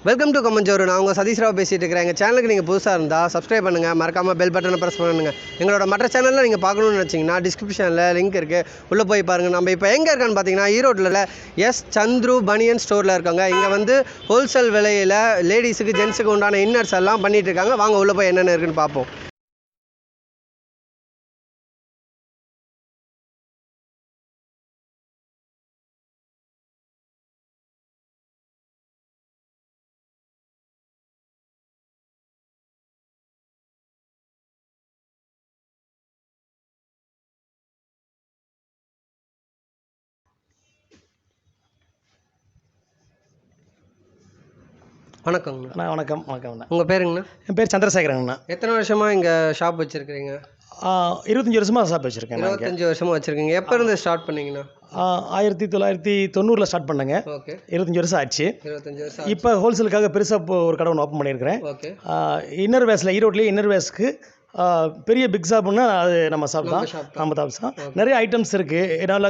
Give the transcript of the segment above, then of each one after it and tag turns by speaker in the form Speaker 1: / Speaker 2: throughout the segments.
Speaker 1: Welcome to கமெஞ்சோரு. நான் உங்கள் சதீஷ் ராவ் பேசிகிட்டு இருக்கிறேன். எங்கள் சேனலுக்கு நீங்கள் புதுசாக இருந்தால் சப்ஸ்கிரைப் பண்ணுங்கள், மறக்காமல் பெல் பட்டனை ப்ரெஸ் பண்ணுங்கள். எங்களோட மற்ற சேனலில் நீங்கள் பார்க்கணுன்னு நினச்சிங்கன்னா டிஸ்கிரிப்ஷனில் லிங்க் இருக்குது, உள்ளே போய் பாருங்கள். நம்ம இப்போ எங்கே இருக்கான்னு பார்த்தீங்கன்னா ஈரோட்டில் எஸ் சந்துரு பனியன் ஸ்டோரில் இருக்காங்க. இங்கே வந்து ஹோல்சேல் விலையில் லேடிஸுக்கு ஜென்ஸுக்கு உண்டான இன்னர்ஸ் எல்லாம் பண்ணிகிட்டு இருக்காங்க. வாங்க உள்ளே போய் என்னென்ன இருக்குன்னு பார்ப்போம். வணக்கங்கண்ணா.
Speaker 2: வணக்கம்ண்ணா.
Speaker 1: உங்கள் பேருங்கண்ணா?
Speaker 2: என் பேர் சந்திரசேகரங்கண்ணா.
Speaker 1: எத்தனை வருஷமாக இங்கே ஷாப் வச்சுருக்கிறீங்க?
Speaker 2: 25 வருஷமாக ஷாப் வச்சுருக்கேன்.
Speaker 1: 25 வருஷமாக வச்சுருக்கீங்க. எப்போ இருந்து ஸ்டார்ட் பண்ணிங்கண்ணா?
Speaker 2: 1990 ஸ்டார்ட் பண்ணுங்க.
Speaker 1: ஓகே.
Speaker 2: 25 வருஷம் ஆச்சு.
Speaker 1: 25 வருஷம்.
Speaker 2: இப்போ ஹோல்சேலுக்காக பெருசாக ஒரு கடை ஒன்று ஓப்பன் பண்ணியிருக்கிறேன்.
Speaker 1: ஓகே.
Speaker 2: இன்னர் வேஸில் ஈரோட்லேயே இன்னர் வேஸ்க்கு பெரிய பிக் ஷாப்னா அது நம்ம ஷாப் தான். நம்ம தான் நிறைய ஐட்டம்ஸ் இருக்குது. என்னால்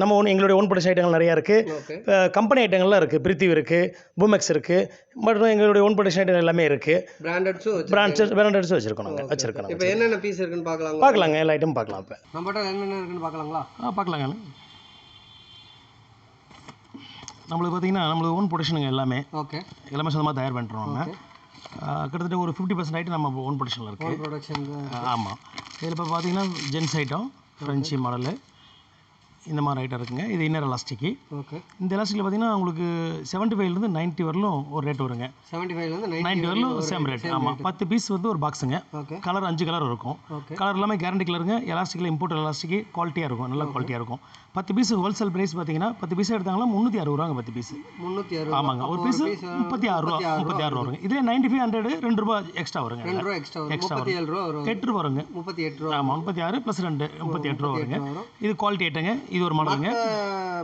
Speaker 2: நம்ம எங்களுடைய ஓன் ப்ரொடக்ஷன் ஐட்டங்கள் நிறையா இருக்குது. கம்பெனி ஐட்டங்கள்லாம் இருக்குது. பிரித்திவ் இருக்குது, பூமெக்ஸ் இருக்குது, மற்றும் எங்களுடைய ஓன் ப்ரொடக்ஷன் ஐட்டம் எல்லாமே இருக்குது. பிராண்டட்ஸும் வச்சுருக்கோம். நாங்கள் வச்சுருக்கோம்.
Speaker 1: இப்போ என்னென்ன பீஸ் இருக்குன்னு
Speaker 2: பார்க்கலாங்க. எல்லா ஐட்டமும் பார்க்கலாம். இப்போ
Speaker 1: நம்மகிட்ட என்னென்ன இருக்குன்னு பார்க்கலாங்களா?
Speaker 2: பார்க்கலாங்க. நம்மளுக்கு பார்த்தீங்கன்னா நம்மளுக்கு ஓன் ப்ரொடக்ஷனுங்க எல்லாமே.
Speaker 1: ஓகே. எல்லாமே
Speaker 2: சொந்தமாக தயார் பண்ணுறோம். நம்ம கிட்டத்தட்ட ஒரு 50% ஐட்டம் நம்ம ஓன் ப்ரொடக்ஷனில் இருக்குது. ஆமாம். இதில் இப்போ பார்த்தீங்கன்னா ஜென்ஸ் ஐட்டம், ஃப்ரெஞ்சு மாடலு, இந்த மாதிரி ஐட்டம் இருக்குங்க. இது இன்னர் எலாஸ்டிக்கு.
Speaker 1: ஓகே.
Speaker 2: இந்த எலாஸ்டிக்கில் பார்த்தீங்கன்னா உங்களுக்கு 75 90 வரலும் ஒரு ரேட் வருங்க.
Speaker 1: 75
Speaker 2: 90 வரலும் சேம் ரேட். ஆமாம். 10 பீஸ் வந்து ஒரு பாக்ஸுங்க. கலர் 5 கலர் இருக்கும். கலர் எல்லாமே கேரண்டி கலருங்க. எலாஸ்டிக்கில் இம்போர்ட் எலாஸ்டிக்கு குவாலிட்டியாக இருக்கும், நல்ல குவாலிட்டியாக இருக்கும். 10 பீஸ் ஹோல்சேல் ப்ரைஸ் பார்த்தீங்கன்னா 10 பீஸ் எடுத்தாங்கன்னா 360 ரூபாங்க. 10 பீஸ் 360. ஆமாங்க. ஒரு பீஸ் 36 ரூபா வருங்க. இதில் 95 100 2 ரூபா எக்ஸ்ட்ரா வருங்க. 8 ரூபா வருங்க. 38 ரூபா. ஆமாம். 36 + 2 38 ரூபா வருங்க. இது குவாலிட்டி ஐட்டங்க. இது ஒரு மாடலுங்க.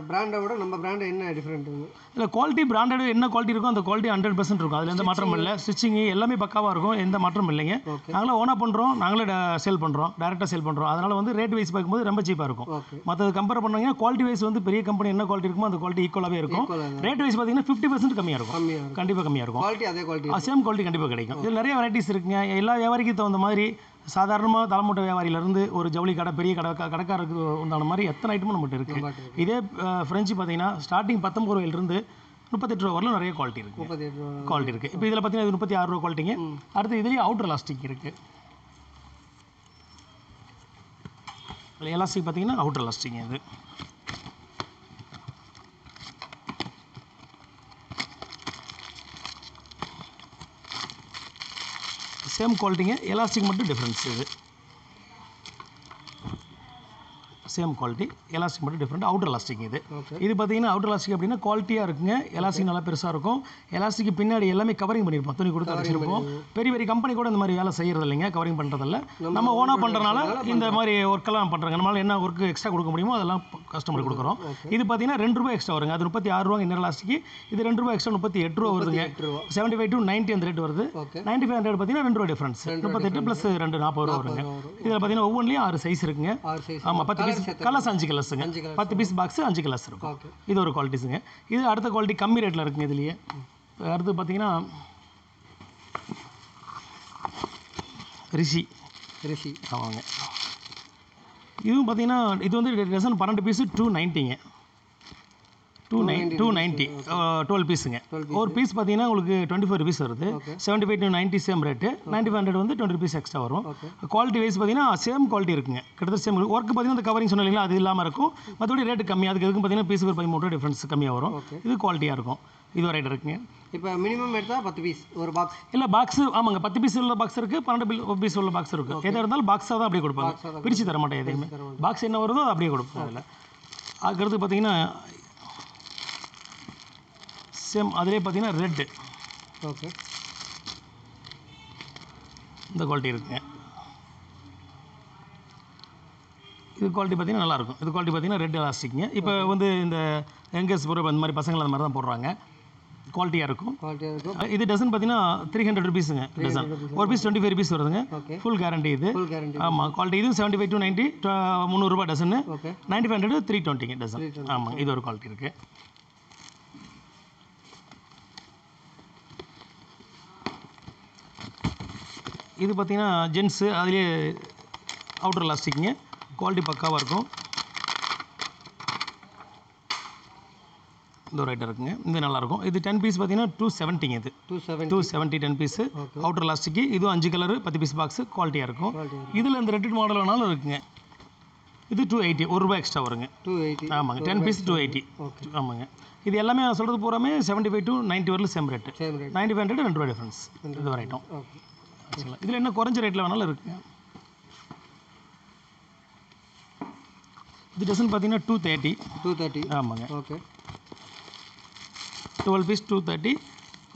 Speaker 1: பிராண்டை விட நம்ம பிராண்ட் என்ன டிஃப்ரெண்ட்டுங்க?
Speaker 2: இல்லை, குவாலிட்டி பிராண்டட் என்ன குவாலிட்டி இருக்கும் அந்த குவாலிட்டி 100% இருக்கும். அதில் எந்த மாற்றமும் இல்லை. ஸ்டிச்சிங் எல்லாமே பக்காவாக இருக்கும். எந்த மாற்றமும் இல்லைங்க. நாங்களே ஓனாக பண்ணுறோம், நாங்களே சேல் பண்ணுறோம், டேரெக்டாக சேல் பண்ணுறோம். அதனால் வந்து ரேட் வைஸ் பார்க்கும்போது ரொம்ப சீப்பாக இருக்கும். மற்றது கம்பேர் பண்ணாங்கன்னா குவாலிட்டி வைஸ் வந்து பெரிய கம்பெனி என்ன குவாலிட்டி இருக்குமோ அந்த குவாலிட்டி ஈக்குவலாகவே இருக்கும். ரேட் வைஸ் பார்த்தீங்கன்னா 50% கம்மியாக இருக்கும். கண்டிப்பாக கம்மியாக இருக்கும். சேம் குவாலிட்டி கண்டிப்பாக கிடைக்கும். இதில் நிறைய வெரைட்டிஸ் இருக்குங்க. எல்லா வியாபாரிக்கு தகுந்த மாதிரி சாதாரணமாக தலைமுட்டை வியாபாரியிலேருந்து ஒரு ஜவுளி கடை, பெரிய கடைக்காரருக்கு உண்டான மாதிரி எத்தனை ஐட்டமும் நம்மகிட்ட இருக்குது. இதே ஃப்ரெஞ்சு பார்த்தீங்கன்னா ஸ்டார்டிங் 19 ரூபாயிலிருந்து 38 ரூபா வரலும் நிறைய குவாலிட்டி இருக்குது. குவாலிட்டி இருக்குது. இப்போ இதில் பார்த்தீங்கன்னா இது 36 ரூபா குவாலிட்டிங்க. அடுத்து இதுலேயே அவுட்டர் எலாஸ்டிக் இருக்குது. எலாஸ்டிக் பார்த்தீங்கன்னா அவுட்டர் எலாஸ்டிக். இது சேம் குவாலிட்டிங்க. எலாஸ்டிக் மட்டும் டிஃப்ரென்ஸ். இது சேம் குவாலிட்டி, எலாஸ்டிக் மட்டும் டிஃப்ரெண்ட். Outer elastic. இது பார்த்தீங்கன்னா அவுட்டர் எலாஸ்டிக் அப்படின்னா குவாலிட்டியாக இருக்குங்க. எலாஸ்டிக் நல்லா பெருசாக இருக்கும். எலாஸ்டிக் பின்னாடி எல்லாமே கவரிங் பண்ணியிருப்போம், துணி கொடுத்து அடிச்சிருப்போம். பெரிய பெரிய கம்பெனி கூட இந்த மாதிரி வேலை செய்கிறது இல்லைங்க, கவரிங் பண்ணுறதில்ல. நம்ம ஓனாக பண்ணுறதுனால இந்த மாதிரி ஒர்க்கெல்லாம் பண்ணுறாங்க. நம்மளால் என்ன ஒர்க்கு எக்ஸ்ட்ரா கொடுக்க முடியுமோ அதெல்லாம் கஸ்டமருக்கு கொடுக்குறோம். இது பார்த்தீங்கன்னா 2 ரூபா எக்ஸ்ட்ரா வருங்க. அது 36 ரூபா இன்னர் எலாஸ்டிக். இது 2 ரூபா எக்ஸ்ட்ரா 38 ரூபா வருதுங்க. 75 to 90 அந்த ரேட் வருது. 95 100 பார்த்தீங்கன்னா 2 ரூபா டிஃப்ரென்ஸ். 38 + 2 40 ரூபா வருங்க. இதில் பார்த்தீங்கன்னா ஒவ்வொன்றிலையும் 6 சைஸ் இருக்குங்க. ஆமாம். 10 பீஸ் கலர்ஸ் 5 கலர்ஸுங்க. 10 பீஸ் பாக்ஸ் 5 கலர்ஸ் இருக்கும். இது ஒரு குவாலிட்டிஸுங்க. இது அடுத்த குவாலிட்டி கம்மி ரேட்டில் இருக்குங்க. இதுலேயே அடுத்து பார்த்தீங்கன்னா ரிஷி. ஆமாங்க. இதுவும் பார்த்தீங்கன்னா இது வந்து டசன் 12 பீஸு 290ங்க. 290 12 பீஸுங்க. ஒரு பீஸ் பார்த்தீங்கன்னா உங்களுக்கு 24 ருபீஸ் வருது. 75 to 90 சேம் ரேட்டு. 95 100 வந்து 20 ருபீஸ் எக்ஸ்ட்ரா வரும். குவாலிட்டி வைஸ் பார்த்தீங்கன்னா சேம் குவாலிட்டி இருக்குங்க. கிட்டத்தட்ட சேம் ஒர்க் பார்த்தீங்கன்னா இந்த கவரிங் சொன்னீங்களா அது இல்லாமல் இருக்கும். மற்றபடி ரேட்டு கம்மி. அதுக்கு எதுக்கும் பார்த்தீங்கன்னா பீஸ் ஒரு 13 ரூபா டிஃப்ரென்ஸ் கம்மியாக வரும். இது குவாலிட்டியாக இருக்கும். இது ஒரு ஐட்டம் இருக்குங்க.
Speaker 1: இப்போ மினிமம் எடுத்தால் 10 பீஸ் ஒரு பாக்ஸ்.
Speaker 2: இல்லை பாக்ஸ். ஆமாங்க. 10 பீஸ் உள்ள பாக்ஸ் இருக்குது, 12 பீஸ் உள்ள பாக்ஸ் இருக்குது. எதாக இருந்தாலும் பாக்ஸாக தான் அப்படியே கொடுப்பாங்க. பிரித்து தர மாட்டேன் எதையுமே. பாக்ஸ் என்ன வருதோ அப்படியே கொடுப்போம். அதில் அதுக்கடுத்து பார்த்தீங்கன்னா சேம் அதிலே பார்த்தீங்கன்னா ரெட்டு.
Speaker 1: ஓகே.
Speaker 2: இந்த குவாலிட்டி இருக்குங்க. இது குவாலிட்டி பார்த்தீங்கன்னா நல்லாயிருக்கும். இது குவாலிட்டி பார்த்தீங்கன்னா ரெட் எலாஸ்டிக்ங்க. இப்போ வந்து இந்த யங்கர்ஸ் போகிற அந்த மாதிரி பசங்களை அந்த மாதிரி தான் போடுறாங்க. குவாலிட்டியாக இருக்கும். இது டசன் பார்த்தீங்கன்னா 300 ருபீஸுங்க. டசன் ஒரு பீஸ் 25 ருபீஸ் வருதுங்க. Full guarantee. இது ஆமாம் குவாலிட்டி. இது 75 to 90 300 ரூபா டசனு. 95 100 320ங்க டசன். ஆமாம். இது ஒரு குவாலிட்டி இருக்குது. இது பார்த்தீங்கன்னா ஜென்ஸு அதுலேயே அவுட்டர் எலாஸ்டிக்குங்க, குவாலிட்டி பக்காவாக இருக்கும். இந்த ஒரு ஐட்டம் இருக்குங்க, இது நல்லாயிருக்கும். இது 10 பீஸ் பார்த்தீங்கன்னா 270ங்க. இது 270 10 பீஸு அவுட்டர் எலாஸ்டிக்கு. இதுவும் 5 கலரு 10 பீஸ் பாக்ஸு குவாலிட்டியாக இருக்கும். இதில் இந்த ரெட் மாடல் வேணாலும் இருக்குங்க. இது 280, ₹1 எக்ஸ்ட்ரா வருங்க.
Speaker 1: 280.
Speaker 2: ஆமாங்க, 10 பீஸ் 280. ஆமாங்க. இது எல்லாமே நான் சொல்கிறது பூராமே 75 to 90 வரலும் சேம் ரேட்டு. 9500 ₹2 டிஃப்ரென்ஸ் இது ஒரு ஐட்டம். ஆச்சுங்களா. இதில் என்ன குறைஞ்ச ரேட்டில் வேணாலும் இருக்குங்க. இது டசன் பார்த்தீங்கன்னா 230. ஆமாங்க.
Speaker 1: ஓகே.
Speaker 2: 12 பீஸ் 230.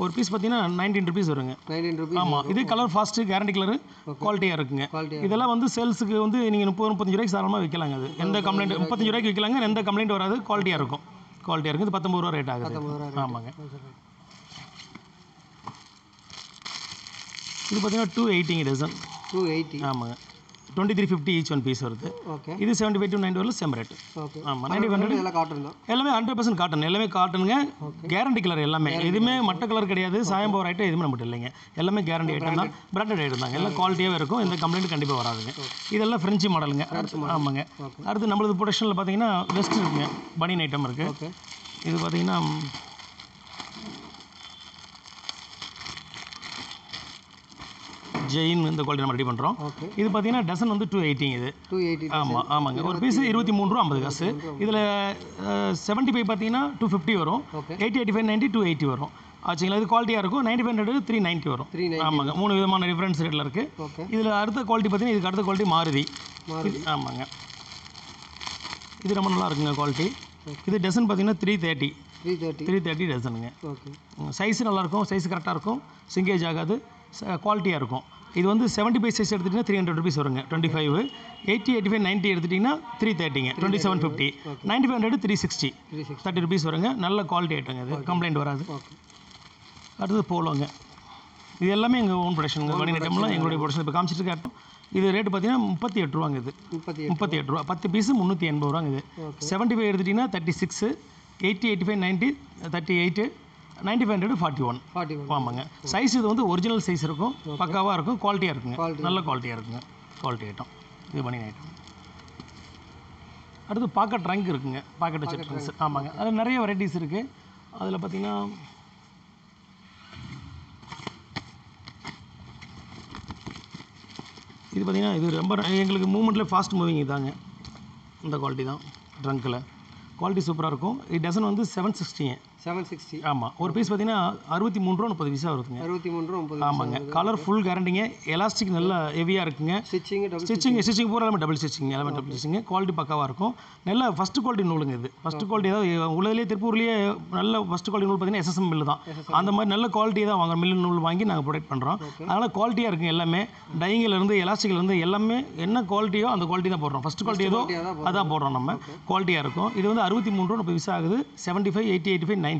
Speaker 2: ஒரு பீஸ் பார்த்தீங்கன்னா ₹19 வருங்க.
Speaker 1: ₹19.
Speaker 2: ஆமாம். இது கலர் ஃபாஸ்ட்டு, கேரண்டி கலரு, குவாலிட்டியாக இருக்குங்க. இதெல்லாம் வந்து சேல்ஸுக்கு வந்து நீங்கள் 30-35 ரூபாய்க்கு சாதாரணமாக விற்கலாங்க. அது எந்த கம்ப்ளைண்ட் 35 ரூபாய்க்கு விற்கலாங்க, எந்த கம்ப்ளைண்ட் வராது, குவாலிட்டியாக இருக்கும். குவாலிட்டியாக இருக்குது. இது ₹19 ரேட் ஆகுது. ஆமாங்க. இது பார்த்தீங்கன்னா 280 டசன்.
Speaker 1: 280.
Speaker 2: ஆமாங்க. 2350 ஈச் ஒன் பீஸ் வருது.
Speaker 1: ஓகே.
Speaker 2: இது 75 to 90 வரலும் சேம் ரேட்டு.
Speaker 1: ஓகே.
Speaker 2: ஆமாம். 9500
Speaker 1: எல்லாம் காட்டன் தான்.
Speaker 2: எல்லாமே 100% காட்டன். எல்லாமே காட்டனுங்க. கேரண்டி கலர் எல்லாமே. எதுவுமே மட்ட கலர் கிடையாது. சாயம் போகிற ஐட்டம் எதுவுமே நம்மகிட்ட இல்லைங்க. எல்லாமே கேரண்டி ஐட்டம் தான். பிராண்டட் ஐட்டம் தாங்க. எல்லாம் குவாலிட்டியாகவே இருக்கும். எந்த கம்ப்ளைண்ட் கண்டிப்பாக வராதுங்க. இதெல்லாம் ஃப்ரெஞ்சு மாடலுங்க. ஆமாங்க. அடுத்து நம்மளது ப்ரொடக்ஷனில் பார்த்தீங்கன்னா வெஸ்ட் இருக்குங்க, பனியன் ஐட்டம் இருக்குது. இது பார்த்தீங்கன்னா ஜெயின் இந்த குவாலிட்டி நம்ம ரெடி பண்ணுறோம். இது பார்த்தீங்கன்னா டசன் வந்து 280 இது.
Speaker 1: 280.
Speaker 2: ஆமாம். ஆமாங்க. ஒரு பீஸ் ₹23.50. இதில் 75 பார்த்தீங்கன்னா 250 வரும். 80, 85, 90, 280 வரும். ஆச்சுங்களா. இது குவாலிட்டியாக இருக்கும். 9500 390 வரும். ஆமாங்க. 3 விதமான டிஃப்ரென்ஸ் ரேட்டில் இருக்குது. இதில் அடுத்த குவாலிட்டி பார்த்தீங்கன்னா இதுக்கு அடுத்த குவாலிட்டி மாருதி. ஆமாங்க. இது ரொம்ப நல்லா இருக்குங்க குவாலிட்டி. இது டசன் பார்த்தீங்கன்னா 330 டசனுங்க. சைஸு நல்லாயிருக்கும். சைஸ் கரெக்டாக இருக்கும். சிங்கேஜ் ஆகாது. குவாலிட்டியாக இருக்கும். இது வந்து 75 சைஸ் எடுத்துட்டிங்கன்னா ₹300 வருங்க. 25. 80, 85, 90 எடுத்துட்டிங்கன்னா 330ங்க. 2750. 9500 360. ₹30 வருங்க. நல்ல குவாலிட்டி ஐட்டங்க. இது கம்ப்ளைண்ட் வராது. அடுத்தது போலோங்க. இது எல்லாமே எங்கள் ஓன் ப்ரொடக்ஷனுங்க. பனியன் ஐட்டம்லாம் எங்களுடைய ப்ரொடக்ஷன். இப்போ காமிச்சிட்டு இருக்க இது ரேட்டு பார்த்தீங்கன்னா ₹38 இது. ₹38. 10 பீஸு ₹380 இது. 75 எடுத்துட்டிங்கன்னா 36. 80, 85, 90 38. 9500 41. ஆமாங்க. சைஸ் இது வந்து ஒரிஜினல் சைஸ் இருக்கும். பக்காவாக இருக்கும். குவாலிட்டியாக இருக்குங்க. நல்ல குவாலிட்டியாக இருக்குங்க. Quality item. இது பனியன் ஐட்டம். அடுத்து பாக்கெட் ட்ரங்க் இருக்குங்க. பாக்கெட் வச்ச ட்ரங்க்ஸ். ஆமாங்க. அதில் நிறைய வெரைட்டிஸ் இருக்குது. அதில் பார்த்தீங்கன்னா இது பார்த்தீங்கன்னா இது ரொம்ப எங்களுக்கு மூவ்மெண்ட்டில் ஃபாஸ்ட் மூவிங் இதாங்க. இந்த குவாலிட்டி தான் ட்ரங்க்கில். குவாலிட்டி சூப்பராக இருக்கும். இது டசன் வந்து 760. ஆமாம். ஒரு பீஸ் பார்த்தீங்கன்னா ₹63.30 வருதுங்க.
Speaker 1: ₹63.
Speaker 2: ஆமாங்க. Colour full கேரண்டிங்க. எலாஸ்டிக் நல்லா ஹெவியாக இருக்குங்க. ஸ்டிச்சிங் பூரா எல்லாமே டபுள் ஸ்டிச்சிங். எல்லாமே டபுள் ஸ்டிச்சிங்க. குவாலிட்டி பக்காவாக இருக்கும். நல்ல ஃபஸ்ட்டு குவாலிட்டி நூலுங்க இது. ஃபஸ்ட்டு குவாலிட்டி ஏதாவது உலகிலே திருப்பூர்லேயே நல்ல ஃபஸ்ட்டு குவாலிட்டி நூல் பார்த்தீங்கன்னா SSM மில்லு தான். அந்த மாதிரி நல்ல குவாலிட்டி தான் வாங்க மில்லு நூல் வாங்கி நாங்கள் ப்ரொடக்ட் பண்ணுறோம். அதனால் குவாலிட்டியாக இருக்குங்க. எல்லாமே டைங்கிலேருந்து எலாஸ்டிக்லேருந்து எல்லாமே என்ன குவாலிட்டியோ அந்த குவாலிட்டி தான் போடுறோம். ஃபஸ்ட்டு குவாலிட்டி ஏதோ அதான் போடுறோம் நம்ம. குவாலிட்டியாக இருக்கும். இது வந்து ₹63.30 ஆகுது. 75, 80, 85, 90.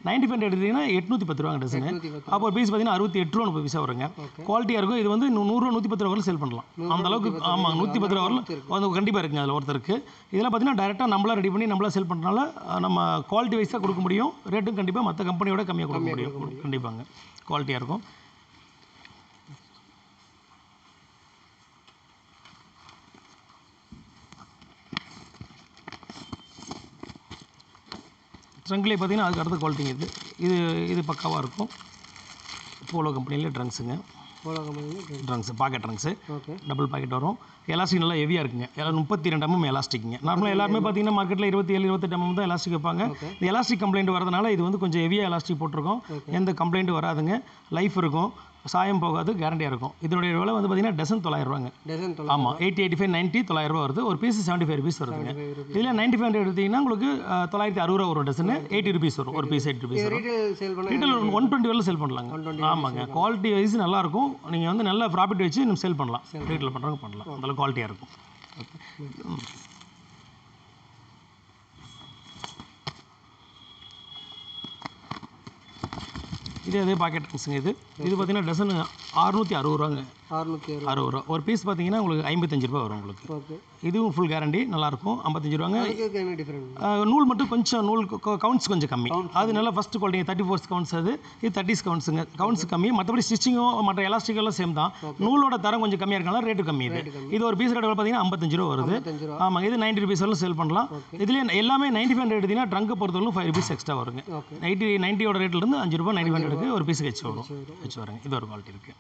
Speaker 2: 95 எடுத்தீங்கன்னா ₹810 டசனு. அப்போ ஒரு பீஸ் பார்த்தீங்கன்னா ₹68.30 வருங்க. குவாலிட்டியாக இருக்கும். இது வந்து ₹100, ₹110 வரலும் சேல் பண்ணலாம். அந்த அளவுக்கு. ஆமாம். ₹110 வரலும் வந்து கண்டிப்பாக இருக்குங்க. அதில் ஒருத்தருக்கு இதெல்லாம் பார்த்தீங்கன்னா டேரெக்டாக நம்மளாக ரெடி பண்ணி நம்மளாக சேல் பண்ணுறதுனால நம்ம குவாலிட்டி வைஸாக கொடுக்க முடியும். ரேட்டும் கண்டிப்பாக மற்ற கம்பெனியோட கம்மியாக கொடுக்க முடியும். கண்டிப்பாங்க. குவாலிட்டியாக இருக்கும். ட்ரங்க்லேயே பார்த்தீங்கன்னா அதுக்கு அடுத்த குவாலிட்டிங்க இது. இது பக்காவாக இருக்கும். போலோ கம்பெனியில் ட்ரங்க்ஸுங்க. Trunks pocket trunks. Double pocket வரும். எலாஸ்டிக் நல்லா ஹெவியாக இருக்குங்க. 32 mm எலாஸ்டிக்குங்க. நார்மலாக எல்லாருமே பார்த்தீங்கன்னா மார்க்கெட்டில் 27, 28 mm தான் எலாஸ்டிக் வைப்பாங்க. இந்த எலாஸ்டிக் கம்ப்ளைண்ட் வரதுனால இது வந்து கொஞ்சம் ஹெவியாக எலாஸ்டிக் போட்டிருக்கோம். எந்த கம்ப்ளைண்ட்டும் வராதுங்க. லைஃப் இருக்கும். சாயம் போகாது. கேரண்டியாக இருக்கும். இதனுடைய விலை வந்து பார்த்தீங்கன்னா டசன் ₹900. ஆமாம். 80, 85, 90 ₹900 வருது. ஒரு பீஸ் ₹75 வருதுங்க. இதில் 95 எடுத்தீங்கன்னா உங்களுக்கு ₹960 ஒரு டசனு. ₹80 வரும். ஒரு பீஸ் ₹80 வரும். ரீட்டைல் 120 வரலும் சேல் பண்ணலாங்க. ஆமாங்க. குவாலிட்டி வைஸ் நல்லாயிருக்கும். நீங்கள் வந்து நல்ல ப்ராஃபிட் வச்சு நம்ம சேல் பண்ணலாம். ரீட்டைல் பண்ணுறவங்க பண்ணலாம். அதெல்லாம் குவாலிட்டியாக இருக்கும். அதே பாக்கெட் ட்ரிங்க்ஸுங்க. இது பார்த்தீங்கன்னா டசன் 660 ரூபாங்க.
Speaker 1: 660
Speaker 2: ரூபா. ஒரு பீஸ் பார்த்தீங்கன்னா உங்களுக்கு 55 ரூபா வரும் உங்களுக்கு.
Speaker 1: ஓகே.
Speaker 2: இதுவும் ஃபுல் கேரண்டி, நல்லாயிருக்கும். 55 ரூபாங்க.
Speaker 1: அதுக்கு என்ன டிஃப்ரெண்ட்?
Speaker 2: நூல் மட்டும் கொஞ்சம் கவுண்ட்ஸ் கொஞ்சம் கம்மி. அது நல்லா ஃபஸ்ட் குவாலிட்டி 34 கவுண்ட்ஸ். இது 30 கவுண்ட்ஸுங்க. கவுண்ட்ஸ் கம்மி. மற்றபடி ஸ்டிச்சிங்கும் மற்ற எலாஸ்டிக்கெல்லாம் சேம் தான். நூலோட தரம் கொஞ்சம் கம்மியாக இருக்கனால ரேட்டு கம்மி. இது ஒரு பீஸ் ரேட் பார்த்தீங்கன்னா 55 ரூபா வருது. ஆமாங்க. இது 90 ருபீஸ் வரலும் சேல் பண்ணலாம். இதுலேயே எல்லாமே 95 ரேட் எடுத்தீங்கன்னா ட்ரங்க் பொறுத்தவரைக்கும் 5 ருபீஸ் எக்ஸ்ட்ரா வருங்க. 90யோட ரேட்லேருந்து 5 ரூபா 95 ஒரு பீஸுக்கு வச்சு வருங்க. இது ஒரு குவாலிட்டி இருக்குது.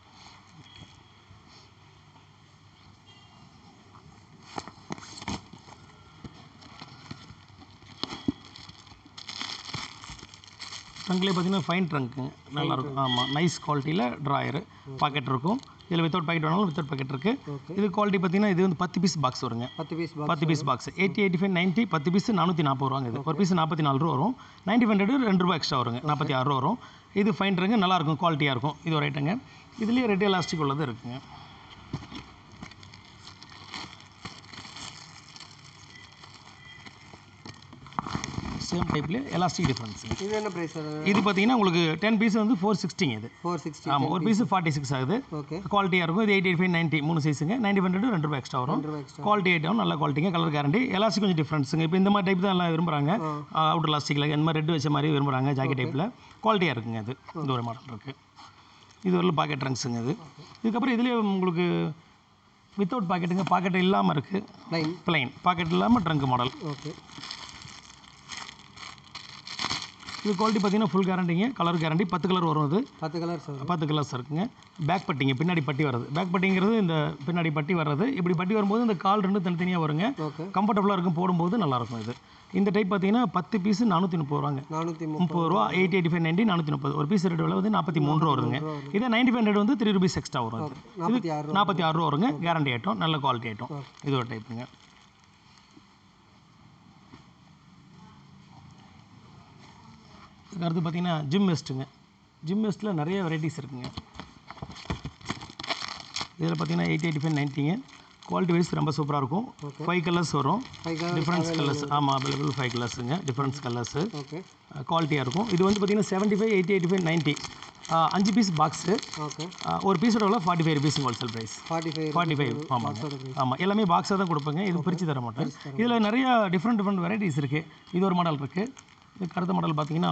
Speaker 2: ட்ரங்க்லேயே பார்த்தீங்கன்னா ஃபைன் ட்ரங்க்குங்க, நல்லாயிருக்கும். ஆமாம், நைஸ் குவாலிட்டியில் ட்ராயரு பாக்கெட் இருக்கும். இதில் வித்தவுட் பாக்கெட் வேணாலும் வித்தவுட் பாக்கெட் இருக்குது. இது குவாலிட்டி பார்த்தீங்கன்னா இது வந்து 10 பீஸ் பாக்ஸ் வருங்க. 10 பீஸ் பாக்ஸ் 80, 85, 90 10 பீஸ் 440 ரூபாங்க. இது ஒரு பீஸ் 44 ரூபா வரும். 95 2 ரூபா எக்ஸ்ட்ரா வருங்க. 46 ரூபா வரும். இது ஃபைன் ட்ரங்கு, நல்லாயிருக்கும், குவாலிட்டியாக இருக்கும். இது ஒரு ஐட்டங்க. இதுலேயே ரெட் எலாஸ்டிக் உள்ளது இருக்குங்க. சேம் டைப்லேயே எலாஸ்டிக் டிஃப்ரென்ஸ்.
Speaker 1: இது என்ன ப்ரைஸ்?
Speaker 2: இது பார்த்தீங்கன்னா உங்களுக்கு 10 பீஸ் வந்து 460. இது
Speaker 1: 460.
Speaker 2: ஆமாம், ஒரு பீஸ் 46 ஆகுது.
Speaker 1: ஓகே.
Speaker 2: குவாலிட்டியாக இருக்கும். இது 80, 85, 90 3 சைஸுங்க. 95 2 ரூபா எக்ஸ்ட்ரா வரும். குவாலிட்டி ஐட்டம் நல்ல குவாலிட்டிங்க. Colour guarantee. எலாஸ்டிக் கொஞ்சம் டிஃப்ரென்ஸுங்க. இப்போ இந்த மாதிரி டைப் தான் எல்லாம் விரும்புகிறாங்க. அவுட்டர் எலாஸ்டிக்கில் இந்த மாதிரி ரெட் வச்ச மாதிரி விரும்புகிறாங்க. ஜாக்கெட் டைப்பில் குவாலிட்டியாக இருக்குங்க. இது ஒரு மாடல் இருக்குது. இது ஒரு பாக்கெட் ட்ரங்க்ஸுங்க. இதுக்கப்புறம் இதுலேயே உங்களுக்கு வித்தவுட் பாக்கெட்டுங்க. பாக்கெட் இல்லாமல் இருக்குது. ப்ளைன் பாக்கெட் இல்லாமல் ட்ரங்க் மாடல்.
Speaker 1: ஓகே.
Speaker 2: இது குவாலிட்டி பார்த்தீங்கன்னா ஃபுல் கேரண்டிங்க. Colour guarantee. 10 கலர் வரும். இது
Speaker 1: 10
Speaker 2: கலர்ஸ் இருக்குங்க. பேக் பட்டிங்க, பின்னாடி பட்டி வர்றது. பேக் பட்டிங்கிறது இந்த பின்னாடி பட்டி வர்றது. இப்படி பட்டி வரும்போது இந்த கால் ரெண்டு தனித்தனியாக வருங்க. கம்ஃபர்டபுளாக இருக்கும், போடும்போது நல்லாயிருக்கும். இது இந்த டைப் பார்த்தீங்கன்னா 10 பீஸ் 430 ரூபாங்க. 430 ரூபா. 80, 85, 90 430. ஒரு பீஸ் ரேட் வந்து 43 ரூபா வருதுங்க. இதே 95 வந்து 3 ருபீஸ் எக்ஸ்ட்ரா வரும். இது 46 ரூபா வருங்க. கேரண்டி ஐட்டம், நல்ல குவாலிட்டி ஐட்டம். இது ஒரு டைப்புங்க. அடுத்து பார்த்தீங்கன்னா ஜிம் வெஸ்ட்டுங்க. ஜிம் வெஸ்ட்டில் நிறைய வெரைட்டிஸ் இருக்குங்க. இதில் பார்த்தீங்கன்னா 80, 85, 90ங்க. குவாலிட்டி வைஸ் ரொம்ப சூப்பராக இருக்கும். 5 கலர்ஸ் வரும். Different colours. ஆமாம், அவைலபிள் 5 கலர்ஸுங்க. Different colours. குவாலிட்டியாக இருக்கும். இது வந்து பார்த்தீங்கன்னா 75, 80, 85, 90 5 பீஸ் பாக்ஸு. ஒரு பீஸோட விலை 45 ருபீஸ் ஹோல்சேல் ப்ரைஸ். 45. ஆமாம், எல்லாமே பாக்ஸாக தான் கொடுப்பேங்க. இது பிரித்து தர மாட்டேன். இதில் நிறைய டிஃப்ரெண்ட் வெரைட்டிஸ் இருக்குது. இது ஒரு மாடல் இருக்குது. இதுக்கு அடுத்த மாடல் பார்த்தீங்கன்னா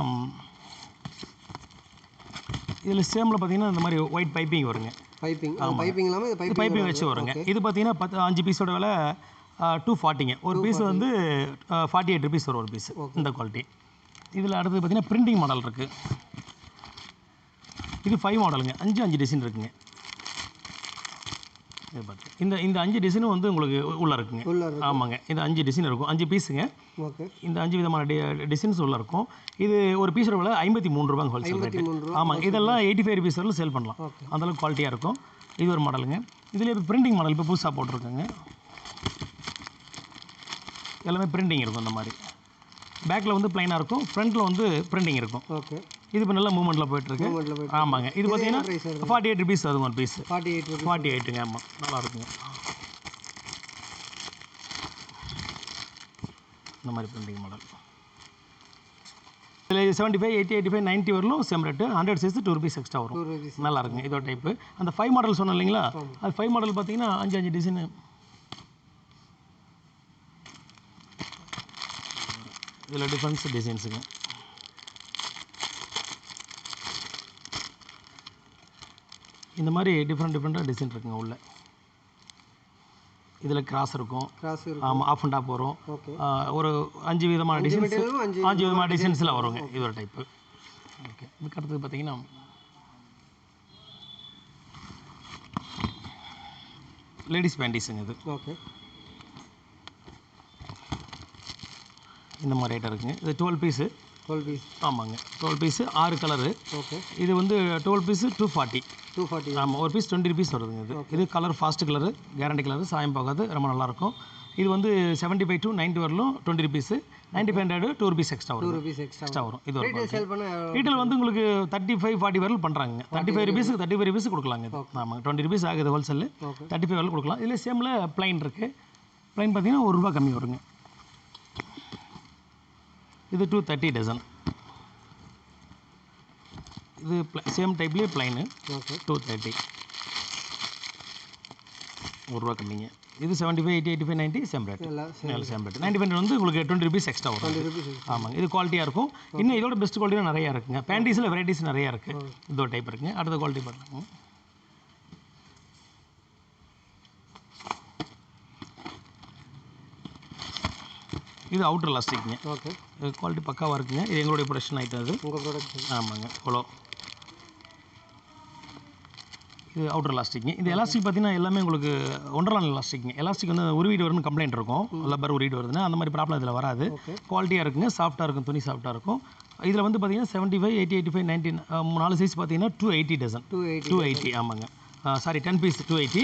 Speaker 2: இதில் சேமில் பார்த்தீங்கன்னா இந்த மாதிரி ஒயிட் பைப்பிங் வருங்க. பைப்பிங் வச்சு வருங்க. இது பார்த்தீங்கன்னா 5 பீஸோட விலை 240ங்க. ஒரு பீஸ் வந்து 48 ருபீஸ் வரும் ஒரு பீஸ். இந்த குவாலிட்டி. இதில் அடுத்தது பார்த்தீங்கன்னா பிரிண்டிங் மாடல் இருக்குது. இது 5 மாடலுங்க. 5 டிசைன் இருக்குங்க. இது பார்த்து இந்த 5 டிசைனும் வந்து உங்களுக்கு உள்ளே இருக்குங்க. ஆமாங்க, இந்த 5 டிசைன் இருக்கும். 5 பீஸுங்க. இந்த 5 விதமான டிசைன்ஸ் உள்ளே இருக்கும். இது ஒரு பீஸோட விலை 53 ரூபாங்க ஹோல்சேல் ரேட். ஆமாங்க, இதெல்லாம் 85 ருபீஸ் வரலும் சேல் பண்ணலாம். அந்தளவுக்கு குவாலிட்டியாக இருக்கும். இது ஒரு மாடலுங்க. இதில் இப்போ பிரிண்டிங் மாடல் இப்போ புதுசாக போட்டிருக்குங்க. எல்லாமே பிரிண்டிங் இருக்கும். இந்த மாதிரி பேக்கில் வந்து ப்ளைனாக இருக்கும், ஃப்ரண்ட்டில் வந்து பிரிண்டிங் இருக்கும். இது இப்போ நல்ல மூவ்மெண்ட்டில் போயிட்டுருக்கு. ஆமாங்க, இது பார்த்தீங்கன்னா 48 ருபீஸ் அதுவும் ஒரு பீஸ். 48ங்க. ஆமாம், நல்லா இருக்குங்க. இந்த மாதிரி பிரிண்டிங் மாடல். இதில் 75, 80, 85, 90 வரலும் same rate. 100 size 2 rupees extra வரும். நல்லா இருக்குங்க. இதோட டைப்பு. அந்த 5 மாடல் சொன்னேன் இல்லைங்களா, அது 5 மாடல் பார்த்தீங்கன்னா 5 டிசைனு. இதில் டிஃப்ரெண்ட்ஸ் டிசைன்ஸுங்க. இந்த மாதிரி டிஃப்ரெண்ட்டாக டிசைன் இருக்குங்க உள்ள. இதில் கிராஸ் இருக்கும். ஆமாம், ஆஃப் அண்ட் டாப் வரும். ஒரு 5 விதமான டிசைன்ஸ், 5 விதமான டிசைன்ஸில் வருங்க. இது ஒரு டைப்பு. ஓகே. இதுக்கு அடுத்தது பார்த்தீங்கன்னா லேடிஸ் பேண்டீஸுங்க. இது இந்த மாதிரி ஐட்டம் இருக்குங்க. இது 12 பீஸு. ஆமாங்க, 12 பீஸு 6 கலரு. இது வந்து 12 பீஸு 240. ஆமாம், ஒரு பீஸ் 20 ருபீஸ் வருதுங்க. இது colour fast colour, guarantee colour, சாயம் போகாது, ரொம்ப நல்லாயிருக்கும். இது வந்து 75 to 90 வரலும் 20 ருபீஸு. 95 2 ருபீஸ் எக்ஸ்ட்ரா வரும். இது ஒரு ரீட்டைல் வந்து உங்களுக்கு 35, 40 வரலும் பண்ணுறாங்க. 35 ருபீஸ் கொடுக்கலாங்க. இது ஆமாங்க, 20 ருபீஸ் ஆகுது ஹோல்சேல். 35 வரலும் கொடுக்கலாம். இதில் சேமில் ப்ளைன் இருக்குது. ப்ளைன் பார்த்தீங்கன்னா 1 ரூபா கம்மி வருங்க. இது 230 டசன். இது சேம் டைப்லேயே ப்ளைனு
Speaker 1: ஓகே
Speaker 2: 230 ரூபா கம்மிங்க. இது 75, 80, 85, 90 சேம் ரேட். Same rate. 95 வந்து உங்களுக்கு 20 ருபீஸ் எக்ஸ்ட்ரா வரும்.
Speaker 1: 20 rupees.
Speaker 2: ஆமாங்க. இது குவாலிட்டியாக இருக்கும். இன்னும் இதோட பெஸ்ட் குவாலிட்டியும் நிறையா இருக்குங்க. பேண்டீஸில் வெரைட்டிஸ் நிறையா இருக்குது. இதோ டைப் இருக்குங்க. அடுத்த குவாலிட்டி பாருங்க. இது அவுட்டர் எலாஸ்டிக்ங்க.
Speaker 1: ஓகே
Speaker 2: குவாலிட்டி பக்காவாக இருக்குங்க. இது எங்களுடைய ப்ரொடக்ஷன் ஐட்டம் அது.
Speaker 1: உங்கள் ப்ராடக்ட்.
Speaker 2: ஆமாங்க. இவ்வளோ இது அவுட்டர் எலாஸ்டிக்ங்க. இது எலாஸ்டிக் பார்த்தீங்கன்னா எல்லாமே உங்களுக்கு ஒண்டர்லான் எலாஸ்டிக்ங்க. எலாஸ்டிக் வந்து உருவிட்டு வரும்னு கம்ப்ளைண்ட் இருக்கும். லப்பர் உருவிட்டு வருதுன்னா அந்த மாதிரி ப்ராப்ளம் இதில் வராது. குவாலிட்டியாக இருக்குங்க. சாஃப்ட்டாக இருக்கும். துணி சாஃப்ட்டாக இருக்கும். இதில் வந்து பார்த்தீங்கன்னா 75, 80, 85, 90 4 சைஸ் பார்த்தீங்கன்னா 280 டசன். 280 ஆமாங்க. Sorry 10 piece 280.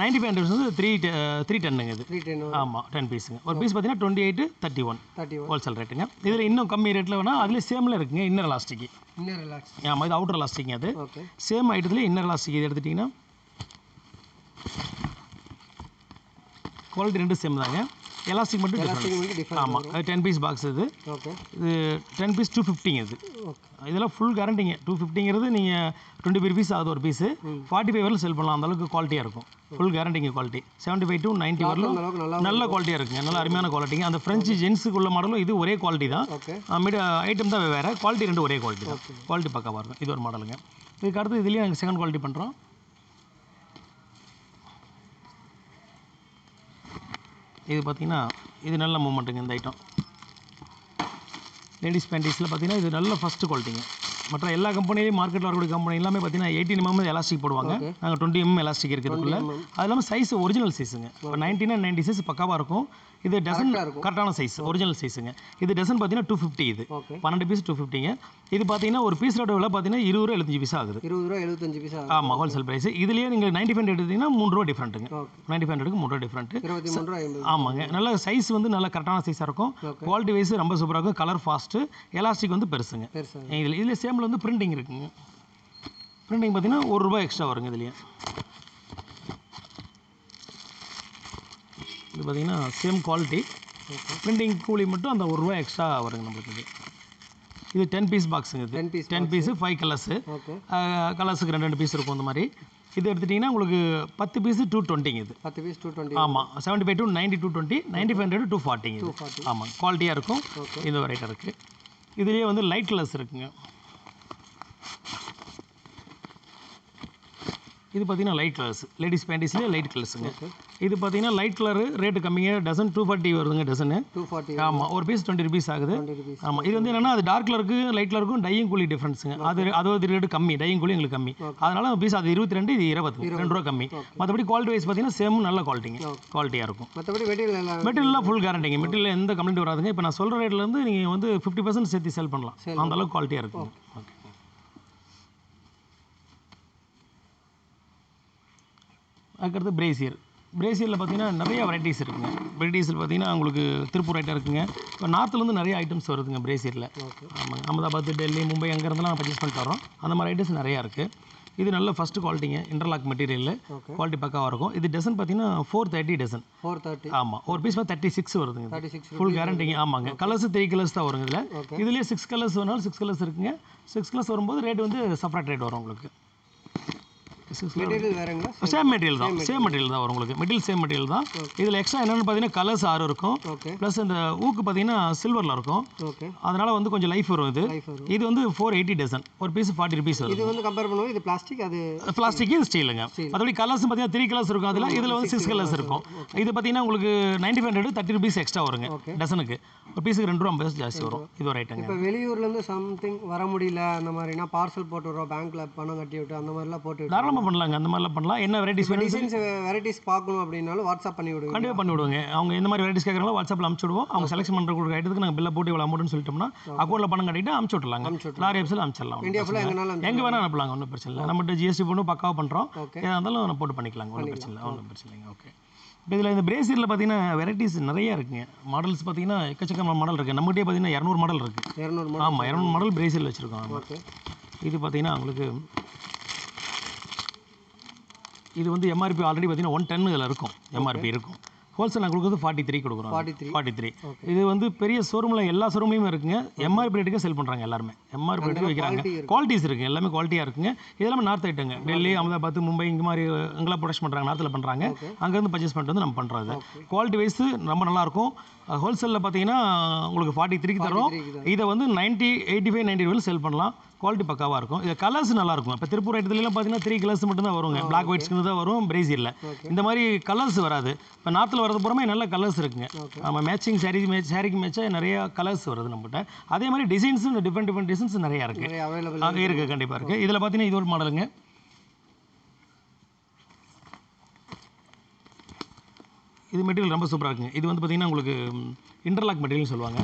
Speaker 2: 95 வந்து 3 டன்னுங்க இது.
Speaker 1: 310.
Speaker 2: ஆமாம் 10 பீஸுங்க. ஒரு பீஸ் பார்த்தீங்கன்னா 28, 31 ஹோல்சேல் ரேட்டுங்க. இதில் இன்னும் கம்மி ரேட்டில் வேணால் அதுலேயே சேமில் இருக்குங்க. Inner elastic.
Speaker 1: Inner elastic.
Speaker 2: ஆமாம் இது அவுட்டர் எலாஸ்டிக். அது
Speaker 1: ஓகே
Speaker 2: சேம் ஐட்டத்தில் இன்னர் எலாஸ்டிக் இது எடுத்துட்டிங்கன்னா குவாலிட்டி ரெண்டு சேம் தாங்க. எலாஸ்டிக் மட்டும் டிஃப்ரெண்ட். ஆமாம் 10 பீஸ் பாக்ஸ் இது.
Speaker 1: ஓகே
Speaker 2: இது 10 பீஸ் 250 இது. இதெல்லாம் ஃபுல் கேரண்டிங்க. 250ங்கிறது நீங்கள் 25 ருபீஸ் ஆகுது ஒரு பீஸு. 45 வரலும் செல் பண்ணலாம். அந்தளவுக்கு குவாலிட்டியாக இருக்கும். Full கேரண்டிங்க quality. 75 to 90 வரலும் நல்ல குவாலிட்டியாக இருக்குங்க. நல்ல அருமையான குவாலிட்டிங்க. அந்த ஃப்ரெஞ்சு ஜென்ஸுக்குள்ள மாடலும் இது ஒரே குவாலிட்டி தான். ஐட்டம் தான் வேறு. குவாலிட்டி ரெண்டு ஒரே குவாலிட்டி தான். குவாலிட்டி பக்காவாக இருக்கும். இது ஒரு மாடலுங்க. இதுக்கு அடுத்து இதுலேயே நாங்கள் செகண்ட் குவாலிட்டி பண்ணுறோம். இது பார்த்தீங்கன்னா இது நல்ல மூமெண்ட்டுங்க. இந்த ஐட்டம் லேடிஸ் பேண்டீஸில் பார்த்தீங்கன்னா இது நல்ல ஃபஸ்ட்டு குவாலிட்டிங்க. மற்ற எல்லா கம்பெனிலையும் மார்க்கெட்டில் வரக்கூடிய கம்பெனி எல்லாமே பார்த்தீங்கன்னா 18 mm எலாஸ்டிக் போடுவாங்க. நாங்கள் 20 mm எலாஸ்டிக் இருக்கிறதுக்குள்ள. அது இல்லாமல் சைஸ் ஒரிஜினல் சைஸுங்க. இப்போ 90 சைஸ் பக்காவாக இருக்கும். இது டசன் கரெக்டான சைஸ் ஒரிஜினல் சைஸுங்க. இது டசன் பார்த்தீங்கன்னா 250. இது 12 பீஸ் 250ங்க. இது பார்த்தீங்கன்னா ஒரு பீஸ் ரேட் விலை பார்த்தீங்கன்னா 20 ரூபா 75 பைசா ஆகுது.
Speaker 1: 20 ரூபா 75 பைசா.
Speaker 2: ஆமாம் ஹோல்சேல் ப்ரைஸ். இதுலேயே நீங்கள் 95 எடுத்தீங்கன்னா 3 ரூபா டிஃப்ரெண்ட்டுங்க. 95க்கு 3 ரூபா டிஃப்ரெண்ட்டு.
Speaker 1: 23 ரூபா 80.
Speaker 2: ஆமாங்க. நல்ல சைஸ் வந்து நல்ல கரெக்டான சைஸாக இருக்கும். குவாலிட்டி வைஸ் ரொம்ப சூப்பராக இருக்கும். Colour fast. எலாஸ்டிக் வந்து பெருசுங்க. இதில் சேமில் வந்து பிரிண்டிங் இருக்குங்க. பிரிண்டிங் பார்த்தீங்கன்னா 1 ரூபா எக்ஸ்ட்ரா வருங்க. இதுலேயே இது பார்த்தீங்கன்னா சேம் குவாலிட்டி. பிரிண்டிங் கூலி மட்டும் அந்த 1 ரூபா எக்ஸ்ட்ரா வருங்க நம்மளுக்கு. இது 10 பீஸ் பாக்ஸுங்க. இது 10 பீஸு 5 கலர்ஸு. கலர்ஸுக்கு 2 பீஸ் இருக்கும். அந்த மாதிரி இது எடுத்துட்டிங்கன்னா உங்களுக்கு 10 பீஸு 220 இது.
Speaker 1: 10 பீஸ் 220.
Speaker 2: ஆமாம் 75 to 90 220, 9500 240 இது. ஆமாம் குவாலிட்டியாக இருக்கும். இந்த ஒரு ஐட்டம் இருக்குது. இதுலேயே வந்து லைட் கலர்ஸ் இருக்குங்க. இது பார்த்தீங்கன்னா லைட் கலர்ஸ். லேடிஸ் பேண்டீஸ்லேயே லைட் கலர்ஸுங்க. இது பார்த்தீங்கன்னா லைட் கலரு ரேட்டு கம்மிங்க. டசன் 240 வருதுங்க டசனு. 240. ஆமாம் ஒரு பீஸ் 20 ருபீஸ் ஆகுது. ஆமாம் இது வந்து என்னென்னா அது டார்க் கலருக்கு லைட் கலருக்கும் டையிங் கூலி டிஃப்ரென்ஸுங்க. அது ரேட்டு கம்மி. டையிங் கூலி எங்களுக்கு கம்மி. அதனால பீஸ் அது 22 இது 20 2 ரூபா கம்மி. மற்றபடி குவாலிட்டி வைஸ் பார்த்தீங்கன்னா சேம் நல்ல குவாலிட்டிங்க. குவாலிட்டியாக இருக்கும்.
Speaker 1: மற்றபடி
Speaker 2: மெட்டீரியல்லாம் ஃபுல் கேரண்டிங்க. மெட்டீரியல் எந்த கம்ப்ளைண்ட் வராதுங்க. இப்போ நான் சொல்கிற ரேட்லேருந்து நீங்கள் வந்து 50% சேர்த்து செல் பண்ணலாம். அந்தளவுக்கு குவாலிட்டியாக இருக்கும். ஓகே அதுக்கடுத்து பிரேசியரில் பார்த்தீங்கன்னா நிறைய வெரைட்டிஸ் இருக்குங்க. வெரைட்டிஸில் பார்த்தீங்கன்னா உங்களுக்கு திருப்பூர் ஐட்டம் இருக்குங்க. இப்போ நார்த்துலேருந்து நிறைய ஐட்டம்ஸ் வருதுங்க பிரேசியரில். ஆமாங்க அகமதாபாத் டெல்லி மும்பை அங்கேருந்துலாம் பர்ச்சேஸ் பண்ணிட்டு வரோம். அந்த மாதிரி ஐட்டம்ஸ் நிறையா இருக்குது. இது நல்ல ஃபஸ்ட்டு குவாலிட்டிங்க. இன்டர்லாக் மெட்டீரியல் குவாலிட்டி பக்காவாக இருக்கும். இது டசன் பார்த்தீங்கன்னா 430 டசன். 430. ஆமாம் ஒரு பீஸ் 36 வருதுங்க. ஃபுல் கேரண்டிங்க. ஆமாங்க கலர்ஸ் 3 கலர்ஸ் தான் வருங்க. இதுலேயே 6 கலர்ஸ் வேணாலும் 6 கலர்ஸ் இருக்குங்க. 6 கலர்ஸ் வரும்போது ரேட் வந்து செப்பரேட் ரேட் வரும் உங்களுக்கு.
Speaker 1: மெட்டீரியல் வேறங்களா?
Speaker 2: சேம் மெட்டீரியல் தான். சேம் மெட்டீரியல் தான் வரும் உங்களுக்கு. மெட்டீரியல் சேம் மெட்டீரியல் தான். இதில் எக்ஸ்ட்ரா என்னென்னு பார்த்தீங்கன்னா கலர்ஸ் 6 இருக்கும். ப்ளஸ் இந்த ஊக்கு பார்த்தீங்கன்னா சில்வரில் இருக்கும். அதனால் வந்து கொஞ்சம் லைஃப் வரும். இது வந்து 480 டசன். ஒரு பீஸ் 40 ருபீஸ் வரும்.
Speaker 1: இது வந்து கம்பேர் பண்ணுவோம். இது பிளாஸ்டிக், அது
Speaker 2: பிளாஸ்டிக், இது ஸ்டீலுங்க. அதோட கலர்ஸ் பார்த்தீங்கன்னா 3 கலர்ஸ் இருக்கும். இதில் வந்து 6 கலர்ஸ் இருக்கும். இது பார்த்தீங்கன்னா உங்களுக்கு 9500 30 ருபீஸ் எக்ஸ்ட்ரா வருங்க டசனுக்கு. ஒரு பீஸுக்கு 2 ரூபா ஜாஸ்தி வரும். இது ஒரு ஐட்டங்க.
Speaker 1: இப்போ வெளியூர்லேருந்து சம்திங் வர முடியல அந்த மாதிரினா பார்சல் போட்டு விடுறோம். பேங்க்கில் பணம் கட்டி விட்டு அந்த மாதிரிலாம் போட்டு
Speaker 2: தாராளமாக பண்ணலாங்க. அந்த மாதிரிலாம் பண்ணலாம். என்ன வெரைட்டிஸ்
Speaker 1: வெரைட்டிஸ் பார்க்கணும் அப்படின்னாலும் வாட்ஸ்அப் பண்ணி விடுவோம்.
Speaker 2: கண்டிப்பாக பண்ணி விடுவோங்க. அவங்க எந்த மாதிரி வெரைட்டிஸ் கேட்குறாங்களோ வாட்ஸ்அப்பில் அனுப்பிச்சு விடுவோம். அவங்க செலக்ஷன் பண்ணுற கொடுக்குற ஐட்டத்துக்கு நாங்கள் பில்லை போட்டு இவ்வளோ அமௌண்ட்னு சொல்லிட்டோம்னா அக்கௌண்ட்டில் பணம் கட்டிட்டு அனுப்பிச்சு விட்லாங்க. லாரி ஆப்ஸில் அனுப்பிச்சிடலாம்.
Speaker 1: இந்தியா ஃபுல்லாக
Speaker 2: எங்கே வேணால் அனுப்பலாங்க. ஒன்றும் பிரச்சனை இல்லை. நம்மகிட்ட ஜிஎஸ்டி போட்டு பக்காவாக பண்ணுறோம். எதாக இருந்தாலும் நம்ம போட்டு பண்ணிக்கலாங்க. ஒன்றும் பிரச்சனை இல்லை. ஒன்றும் பிரச்சனை இல்லைங்க. ஓகே இப்போ இதில் இந்த பிரேசியரில் பார்த்தீங்கன்னா வெரைட்டிஸ் நிறையா இருக்குங்க. மாடல்ஸ் பார்த்தீங்கன்னா எக்கச்சக்கமான மாடல் இருக்குது. நம்மகிட்டே பார்த்தீங்கன்னா 200 மாடல் இருக்குது. 200 மாடல். ஆமாம் 200 மாடல் பிரேசியரில் வச்சுருக்கோம். இது பார்த்தீங்கன்னா உங்களுக்கு இது வந்து எம்ஆர்பி ஆல்ரெடி பார்த்தீங்கன்னா 110 இதில் இருக்கும். எம்ஆர்பி இருக்கும். ஹோல்சேல் நான் கொடுக்குறது 43 கொடுக்குறோம்.
Speaker 1: 43.
Speaker 2: 43. இது வந்து பெரிய ஷோரூமில் எல்லா ஷோரூம்லையும் இருக்குங்க. எம்ஆர்பி ரேட்டுக்கு செல் பண்ணுறாங்க எல்லாருமே. எம்ஆர்பி ரேட்டுக்கு வைக்கிறாங்க. குவாலிட்டிஸ் இருக்குது, எல்லாமே குவாலிட்டியாக இருக்குங்க. இதெல்லாம் நார்த் ஐட்டங்க. டெல்லி, அகமதாபாத், மும்பை இங்கே மாதிரி எங்கெல்லாம் ப்ரொடக்ஷன் பண்ணுறாங்க, நார்த்தில் பண்ணுறாங்க. அங்கேருந்து பர்ச்சேஸ் பண்ணிட்டு வந்து நம்ம பண்ணுறது. குவாலிட்டி வைஸ் ரொம்ப நல்லாயிருக்கும். ஹோல்சேலில் பார்த்தீங்கன்னா உங்களுக்கு 43க்கு தரோம். இதை வந்து 90, 85, 90 வரைக்கும் செல் பண்ணலாம். குவாலிட்டி பக்காவாக இருக்கும். இது கலர்ஸ் நல்லாயிருக்கும். இப்போ திருப்பூர் ஐட்டத்துலாம் பார்த்தீங்கன்னா 3 கலர்ஸ் மட்டும் தான் வருங்க. பிளாக் ஒயிட் ஸ்கின் தான் வரும், பிரேசிலில் இந்த மாதிரி கலர்ஸ் வராது. இப்போ நார்த்தில் வரது புறமே நல்ல கலர்ஸ் இருக்குங்க. நம்ம மேட்சிங் சாரிக்கு மேட்சாக நிறைய கலர்ஸ் வருது நம்மகிட்ட. அதே மாதிரி டிசைன்ஸும் டிஃப்ரெண்ட் டிசைன்ஸ் நிறையா இருக்குது. அங்கே இருக்குது, கண்டிப்பாக இருக்குது. இதில் பார்த்தீங்கன்னா இது ஒரு மாடலுங்க. இது மெட்டீரியல் ரொம்ப சூப்பராக இருக்குங்க. இது வந்து பார்த்தீங்கன்னா உங்களுக்கு இன்டர்லாக் மெட்டீரியல் சொல்லுவாங்க.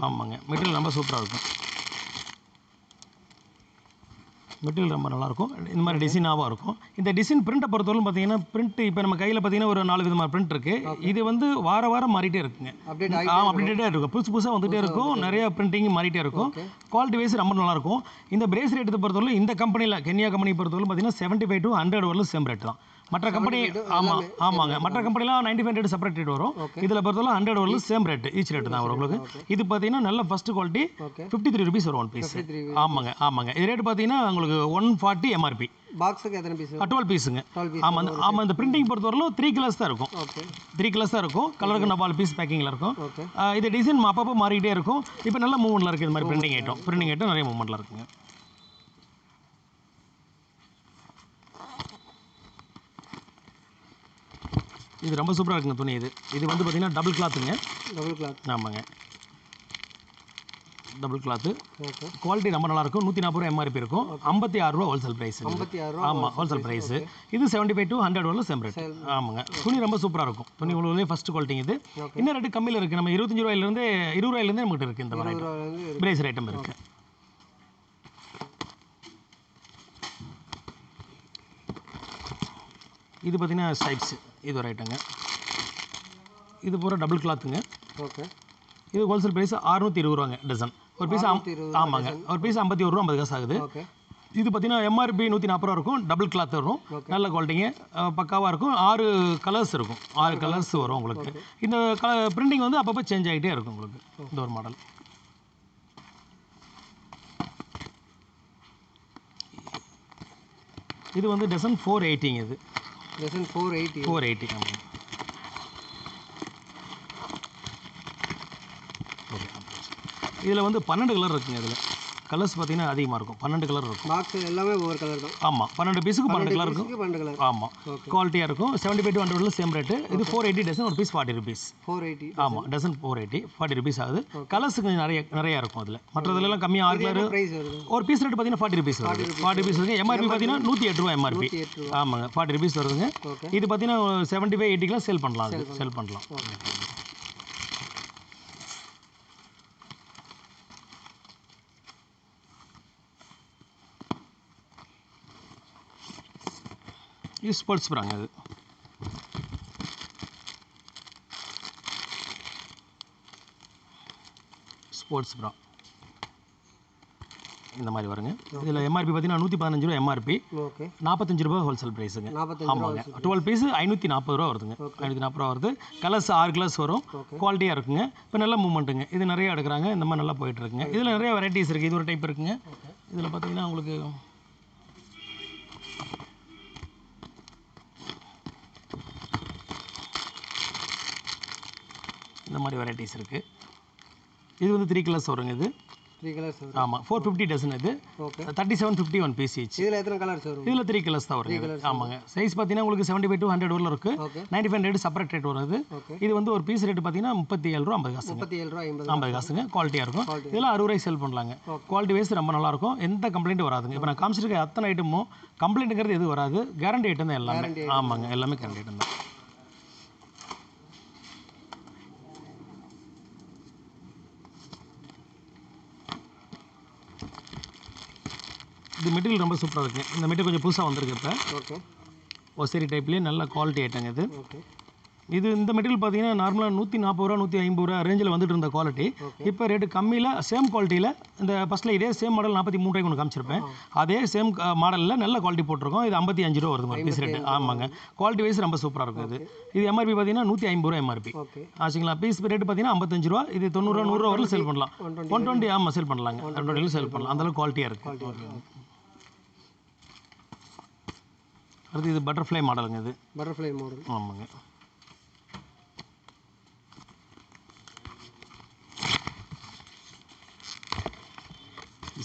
Speaker 2: ஆமாங்க, மெட்டீரியல் ரொம்ப சூப்பராக இருக்கும். மெட்டீரியல் ரொம்ப நல்லாயிருக்கும். இந்த மாதிரி டிசைனாகவும் இருக்கும். இந்த டிசைன் பிரிண்ட்டை பொறுத்தவரைக்கும் பார்த்தீங்கன்னா பிரிண்ட் இப்போ நம்ம கையில் பார்த்தீங்கன்னா ஒரு 4 விதமான பிரிண்ட் இருக்குது. இது வந்து வாரம் மாறிட்டே இருக்குங்க. அப்டேட்டடாக இருக்கும். புதுசாக வந்துகிட்டே இருக்கும். நிறைய பிரிண்டிங் மாறிட்டே இருக்கும். குவாலிட்டி வைஸ் ரொம்ப நல்லாயிருக்கும். இந்த பிரேஸ்லெட் பொறுத்தவரை இந்த கம்பெனியில் கென்யா கம்பெனி பொறுத்தவரை பார்த்தீங்கன்னா 75 to 100 வரலும் சேம் ரேட் தான். மற்ற கம்பெனி ஆமாங்க, மற்ற கம்பெனிலாம் 95 ரேட் செப்பரேட் ரேட் வரும். இதில் பொறுத்தவரை 100 வரலும் சேம் ரேட், ஈச் ரேட் தான் வரும் உங்களுக்கு. இது பார்த்தீங்கன்னா நல்ல ஃபஸ்ட் குவாலிட்டி 53 rupees வரும் 1 பீஸ். ஆமாங்க. இது ரேட் பார்த்தீங்கன்னா உங்களுக்கு 140 எம்ஆர்பி.
Speaker 1: பாக்ஸுக்கு எத்தனை பீஸ்?
Speaker 2: 12 பீஸுங்க. ஆமாம். இந்த பிரிண்டிங் பொறுத்தவரையிலும் 3 கலர்ஸ் தான் இருக்கும். 3 கலர்ஸ் தான் இருக்கும். கலருக்கு 4 பீஸ் பேக்கிங்கில் இருக்கும். இது டிசைன் அப்பப்போ மாறிக்கிட்டே இருக்கும். இப்போ நல்ல மூவ்மெண்ட்டில் இருக்குது. இந்த மாதிரி பிரிண்டிங் ஐட்டம் நிறைய மூவ்மெண்ட்டில் இருக்குங்க. இது ரொம்ப சூப்பராக இருக்குங்க துணி. இது வந்து பார்த்தீங்கன்னா டபுள் கிளாத்துங்க. ஆமாங்க, டபுள் கிளாத்து. குவாலிட்டி ரொம்ப நல்லாயிருக்கும். 140 ரூபா எம்ஆர்பி இருக்கும். 56 ரூபா ஹோல்சேல் ப்ரைஸ். ஆமாம், ஹோல்சேல் ப்ரைஸு. இது 75 to 100 வரலும் சேம் ரேட். ஆமாங்க, துணி ரொம்ப சூப்பராக இருக்கும். துணி உள்ளே ஃபஸ்ட் குவாலிட்டிங்க. இது இன்னும் ரேட்டு கம்மியில் இருக்குது. நம்ம 25 ரூபாயிலேருந்து 20 ரூபாயிலேருந்தே நம்மகிட்ட இருக்குது. இந்த மாதிரி பிரேஸ் ஐட்டம் இருக்குது. இது பார்த்தீங்கன்னா ஸ்டைப்ஸ். இது ஒரு ஐட்டங்க. இது பூரா டபுள் கிளாத்துங்க. இது ஹோல்சேல் ப்ரைஸ் 620 ரூபாங்க டசன். ஒரு பீஸ் ஆமாங்க, ஒரு பீஸ் 51 ரூபா 50 காசு ஆகுது. இது பார்த்தீங்கன்னா எம்ஆர்பி 140 ரூபா இருக்கும். டபுள் கிளாத் வரும். நல்ல குவாலிட்டிங்க, பக்காவாக இருக்கும். 6 கலர்ஸ் இருக்கும். 6 கலர்ஸ் வரும் உங்களுக்கு. இந்த பிரிண்டிங் வந்து அப்பப்போ சேஞ்ச் ஆகிட்டே இருக்கும் உங்களுக்கு. இந்த ஒரு மாடல். இது வந்து டசன் 480. இது டசன் 480. ஆமாம். இதில் வந்து 12 கலர் இருக்குங்க. இதில் கலர்ஸ் பார்த்தீங்கன்னா அதிகமாக இருக்கும். 12 கலர் இருக்கும்.
Speaker 1: பாக்ஸ் எல்லாமே ஒவ்வொரு கலர் தான்.
Speaker 2: ஆமாம், 12 பீஸுக்கு 12 கலர் இருக்கும். ஆமாம், குவாலிட்டியாக இருக்கும். 75 to 100 சேம் ரேட்டு. இது 480 டசன். ஒரு பீஸ் 40 rupees. 480. ஆமாம், டசன் 480, 40 rupees ஆகுது. கலர்ஸுக்கு நிறையா இருக்கும். அதில் மற்றதுலாம் கம்மியாக 6 கலர். ஒரு பீஸ் ரேட்டு பார்த்தீங்கன்னா 40 rupees வருது. 40 rupees வருது. எம்ஆர்பி பார்த்தீங்கன்னா 108 ரூபா எம்ஆர்பி. ஆமாங்க, 40 rupees வருதுங்க. இது பார்த்தீங்கன்னா 75, 80 சேல் பண்ணலாம். சேல் பண்ணலாம். இது ஸ்போர்ட்ஸ் ப்ராங்க. இது ஸ்போர்ட்ஸ் ப்ரா இந்த மாதிரி வருங்க. இதில் எம்ஆர்பி பார்த்தீங்கன்னா 115 ரூபா எம்ஆர்பி. 45 ரூபா ஹோல்சேல் ப்ரைஸுங்க. ஆமாங்க, 12 பீஸு 540 ரூபா வருதுங்க. 540 ரூபா வருது. கலர்ஸ் 6 கலர்ஸ் வரும். குவாலிட்டியாக இருக்குங்க. இப்போ நல்ல மூவ்மெண்ட்டுங்க. இது நிறைய எடுக்கிறாங்க. இந்த மாதிரி நல்லா போயிட்டுருக்குங்க. இதில் நிறைய வெரைட்டிஸ் இருக்குது. இது ஒரு டைப் இருக்குங்க. இதில் பார்த்தீங்கன்னா உங்களுக்கு இந்த மாதிரி வெரைட்டிஸ் இருக்குது. இது வந்து 3 கலர்ஸ் வருங்க. இது 3 கலர்ஸ் வரும். ஆமாம், 450 டசன். இது 3750 1 பீஸ் ஈச். இதில் எத்தனை கலர்ஸ் வரும்? இதில் 3 கலர்ஸ் தான் வருங்க. ஆமாங்க, சைஸ் பார்த்தீங்கன்னா உங்களுக்கு 75 to 100 வரல இருக்குது. 95 ரேட் செப்பரேட் ரேட் வருது. இது வந்து ஒரு பீஸ் ரேட்டு பார்த்தீங்கன்னா 37 ரூபா 50 காசுங்க. 50 காசுங்க. குவாலிட்டியாக இருக்கும். இதெல்லாம் 60 ரூபாய் செல் பண்ணலாங்க. குவாலிட்டி வைஸ் ரொம்ப நல்லாயிருக்கும். எந்த கம்ப்ளைண்ட்டும் வராதுங்க. இப்போ நான் காமிச்சிருக்க அத்தனை ஐட்டமும் கம்ப்ளைண்ட்டுங்கிறது எதுவும் வராது. கேரண்டி ஐட்டம் தான் எல்லாமே. ஆமாங்க, எல்லாமே கேரண்டி ஐட்டம் தான். இது மெட்டீரியல் ரொம்ப சூப்பராக இருக்குங்க. இந்த மெட்டீரியல் கொஞ்சம் புதுசாக வந்திருக்கு இப்போ. ஒசேரி டைப்லேயே நல்ல குவாலிட்டி ஐட்டங்க. இது இது இந்த மெட்டீரியல் பார்த்தீங்கன்னா நார்மலாக 140 ரூபா 150 ரூபா ரேஞ்சில் வந்துட்டு இருந்த குவாலிட்டி இப்போ ரேட்டு கம்மியில் சேம் குவாலிட்டியில் இந்த ஃபஸ்ட்டில் இதே சேம் மாடல் 43 ரூபாய்க்கு ஒன்று காமிச்சிருப்பேன். அதே சேம் மாடலில் நல்ல குவாலிட்டி போட்டிருக்கோம். இது 55 ரூபா வருது பீஸ் ரேட்டு. ஆமாங்க, குவாலிட்டி வைஸ் ரொம்ப சூப்பராக இருக்கும். இது எம்ஆர்பி பார்த்தீங்கன்னா 150 ரூபா எம்ஆர்பி ஆச்சுங்களா. பீஸ் ரேட்டு பார்த்தீங்கன்னா 55 ரூபா. இது 90 ரூபா 100 ரூபா வரலும் சேல் பண்ணலாம். 120 ஆமாம் சேல் பண்ணலாங்க. 120 சேல் பண்ணலாம். அந்தளவுக்கு குவாலிட்டியாக இருக்குது. அடுத்து இது பட்டர்ஃப்ளை மாடலுங்க. இது
Speaker 1: பட்டர்ஃப்ளை மாடல்.
Speaker 2: ஆமாங்க.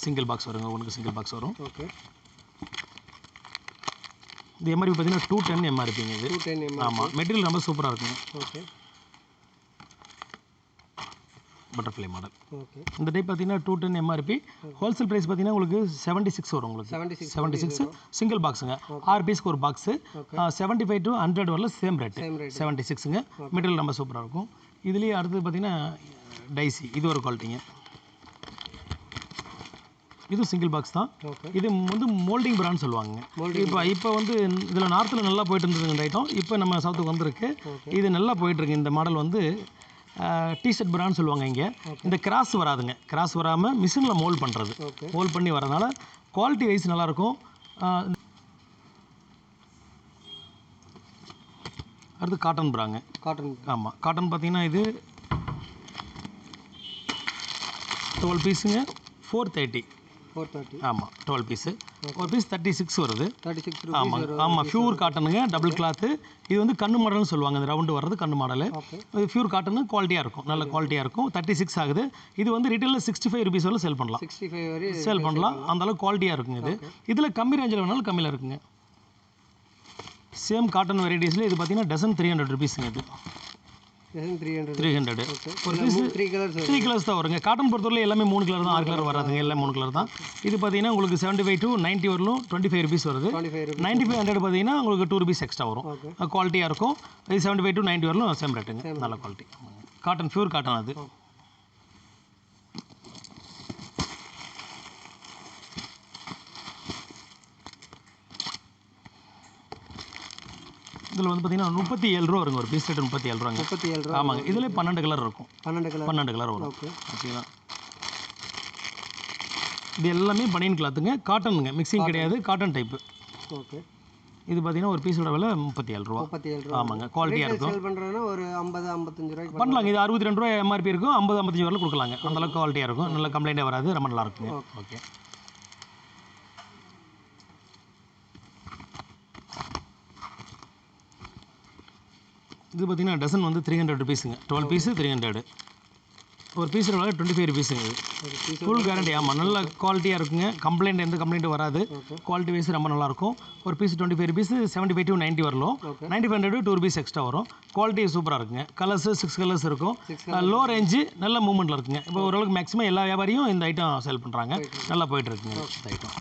Speaker 2: சிங்கிள் பாக்ஸ் வருங்க. உங்களுக்கு சிங்கிள் பாக்ஸ் வரும்.
Speaker 1: ஓகே.
Speaker 2: இது எம்ஆர்பி பார்த்தீங்கன்னா 210 எம்ஆர்பிங்க. இது
Speaker 1: 210 எம்ஆர்பி.
Speaker 2: ஆமாம், மெட்டீரியல் ரொம்ப சூப்பராக இருக்குங்க.
Speaker 1: ஓகே.
Speaker 2: Butterfly model.
Speaker 1: ஓகே.
Speaker 2: இந்த டைப் பார்த்தீங்கன்னா 210 எம்ஆர்பி. ஹோல்சேல் ப்ரைஸ் பார்த்தீங்கன்னா உங்களுக்கு 76 வரும். உங்களுக்கு 76 சிங்கிள் பாக்ஸுங்க. 6 பீஸ்க்கு ஒரு பாக்ஸு. 75 to 100 வரல சேம் ரேட்டு 76ங்க. மெட்டீரியல் ரொம்ப சூப்பராக இருக்கும். இதுலேயே அடுத்தது பார்த்தீங்கன்னா டைசி. இது ஒரு குவாலிட்டிங்க. இது சிங்கிள் பாக்ஸ் தான். இது வந்து மோல்டிங் பிராண்ட் சொல்லுவாங்க. இப்போ வந்து இதில் நார்த்தில் நல்லா போயிட்டு இருந்தது இந்த ஐட்டம். இப்போ நம்ம சவுத்துக்கு வந்திருக்கு. இது நல்லா போயிட்டுருக்கு. இந்த மாடல் வந்து டிஷர்ட் பிராண்ட் சொல்லுவாங்க. இங்கே இந்த கிராஸ் வராதுங்க. கிராஸ் வராமல் மிஷினில் மோல்ட் பண்ணுறது. மோல்ட் பண்ணி வரதுனால குவாலிட்டி வைஸ் நல்லாயிருக்கும். அடுத்து காட்டன் பிராங்க.
Speaker 1: காட்டன்.
Speaker 2: ஆமாம், காட்டன் பார்த்தீங்கன்னா இது 12 பீஸுங்க. 430. ஆமாம், 12 பீஸு. ஒரு பீஸ் 36 வருது.
Speaker 1: 36
Speaker 2: ஆமாங்க. ஆமாம், பியூர் காட்டனுங்க. Double cloth. இது வந்து கண்ணு மாடல்னு சொல்லுவாங்க. இந்த ரவுண்டு வர்றது கண்ணு மாடலு. இது பியூர் காட்டனு. குவாலிட்டியாக இருக்கும். நல்ல குவாலிட்டியாக இருக்கும். 36 ஆகுது. இது வந்து ரீட்டெயிலில் 65 ருபீஸ் வரலும் சேல் பண்ணலாம்.
Speaker 1: 65 வரை
Speaker 2: சேல் பண்ணலாம். அந்தளவுக்கு குவாலிட்டியாக இருக்குங்க. இது இதில் கம்மி ரேஞ்சில் வேணாலும் கம்மியில் இருக்குங்க. சேம் காட்டன் வெரைட்டிஸில் இது பார்த்தீங்கன்னா டசன் 300 ருபீஸுங்க. இது 300. ஒரு பீஸ் 3 கலர்ஸ் தான் வருங்க. காட்டன் பொறுத்தவரை எல்லாமே 3 கலர் தான். 6 கலர் வராதுங்க. எல்லாம் 3 கலர் தான். இது பார்த்தீங்கன்னா உங்களுக்கு 75 to 90 வரலும் 25 ருபீஸ் வருது. 95 100 பார்த்தீங்கன்னா உங்களுக்கு 2 ருபீஸ் எக்ஸ்ட்ரா வரும். குவாலிட்டியாக இருக்கும். இது 75 to 90 வரலும் சேம் ரேட்டுங்க. நல்ல குவாலிட்டி. Cotton pure cotton. அது இதில் வந்து பார்த்தீங்கன்னா 37 ரூபா வருங்க. ஒரு பீஸ் ரேட் 37 ரூபாங்க.
Speaker 1: 37 ரூபா.
Speaker 2: ஆமாங்க. இதில் 12 கலர் இருக்கும். 12 கலர் வரும். ஓகேங்களா. இது எல்லாமே பனியன் கிளாத்துங்க. காட்டனுங்க. மிக்சிங் கிடையாது. Cotton type.
Speaker 1: ஓகே.
Speaker 2: இது பார்த்தீங்கன்னா ஒரு பீஸோட விலை 37 ரூபா. ஆமாங்க, குவாலிட்டியாக இருக்கும்.
Speaker 1: சேல் பண்ணுறதுனா ஒரு 50 55 ரூபாய்க்கு
Speaker 2: பண்ணலாங்க. இது 62 ரூபா எம்ஆர்பி இருக்கும். 50 55 வரல கொடுக்கலாங்க. அந்தளவுக்கு குவாலிட்டியாக இருக்கும். நல்ல கம்ப்ளைண்ட்டே வராது. ரொம்ப நல்லா இருக்குங்க. ஓகே. இது பார்த்தீங்கன்னா டசன் வந்து 300 ருபீஸுங்க. 12 பீஸு 300. ஒரு பீஸோட விலை 25 ருபீஸுங்க. இது ஃபுல் கேரண்டி. ஆமாம், நல்ல குவாலிட்டியாக இருக்குங்க. கம்ப்ளைண்ட் எந்த கம்ப்ளைண்ட்டும் வராது. குவாலிட்டி வைஸ் ரொம்ப நல்லாயிருக்கும். ஒரு பீஸ் 25 ருபீஸ். 75 to 90 வரலும். 95 to 2 ருபீஸ் எக்ஸ்ட்ரா வரும். குவாலிட்டி சூப்பராக இருக்குங்க. கலர்ஸு 6 கலர்ஸ் இருக்கும். லோ ரேஞ்சு நல்ல மூவ்மெண்ட்டில் இருக்குங்க. இப்போ ஓரளவுக்கு மேக்ஸிமம் எல்லா வியாபாரியும் இந்த ஐட்டம் சேல் பண்ணுறாங்க. நல்லா போயிட்டுருக்குங்க இந்த ஐட்டம்.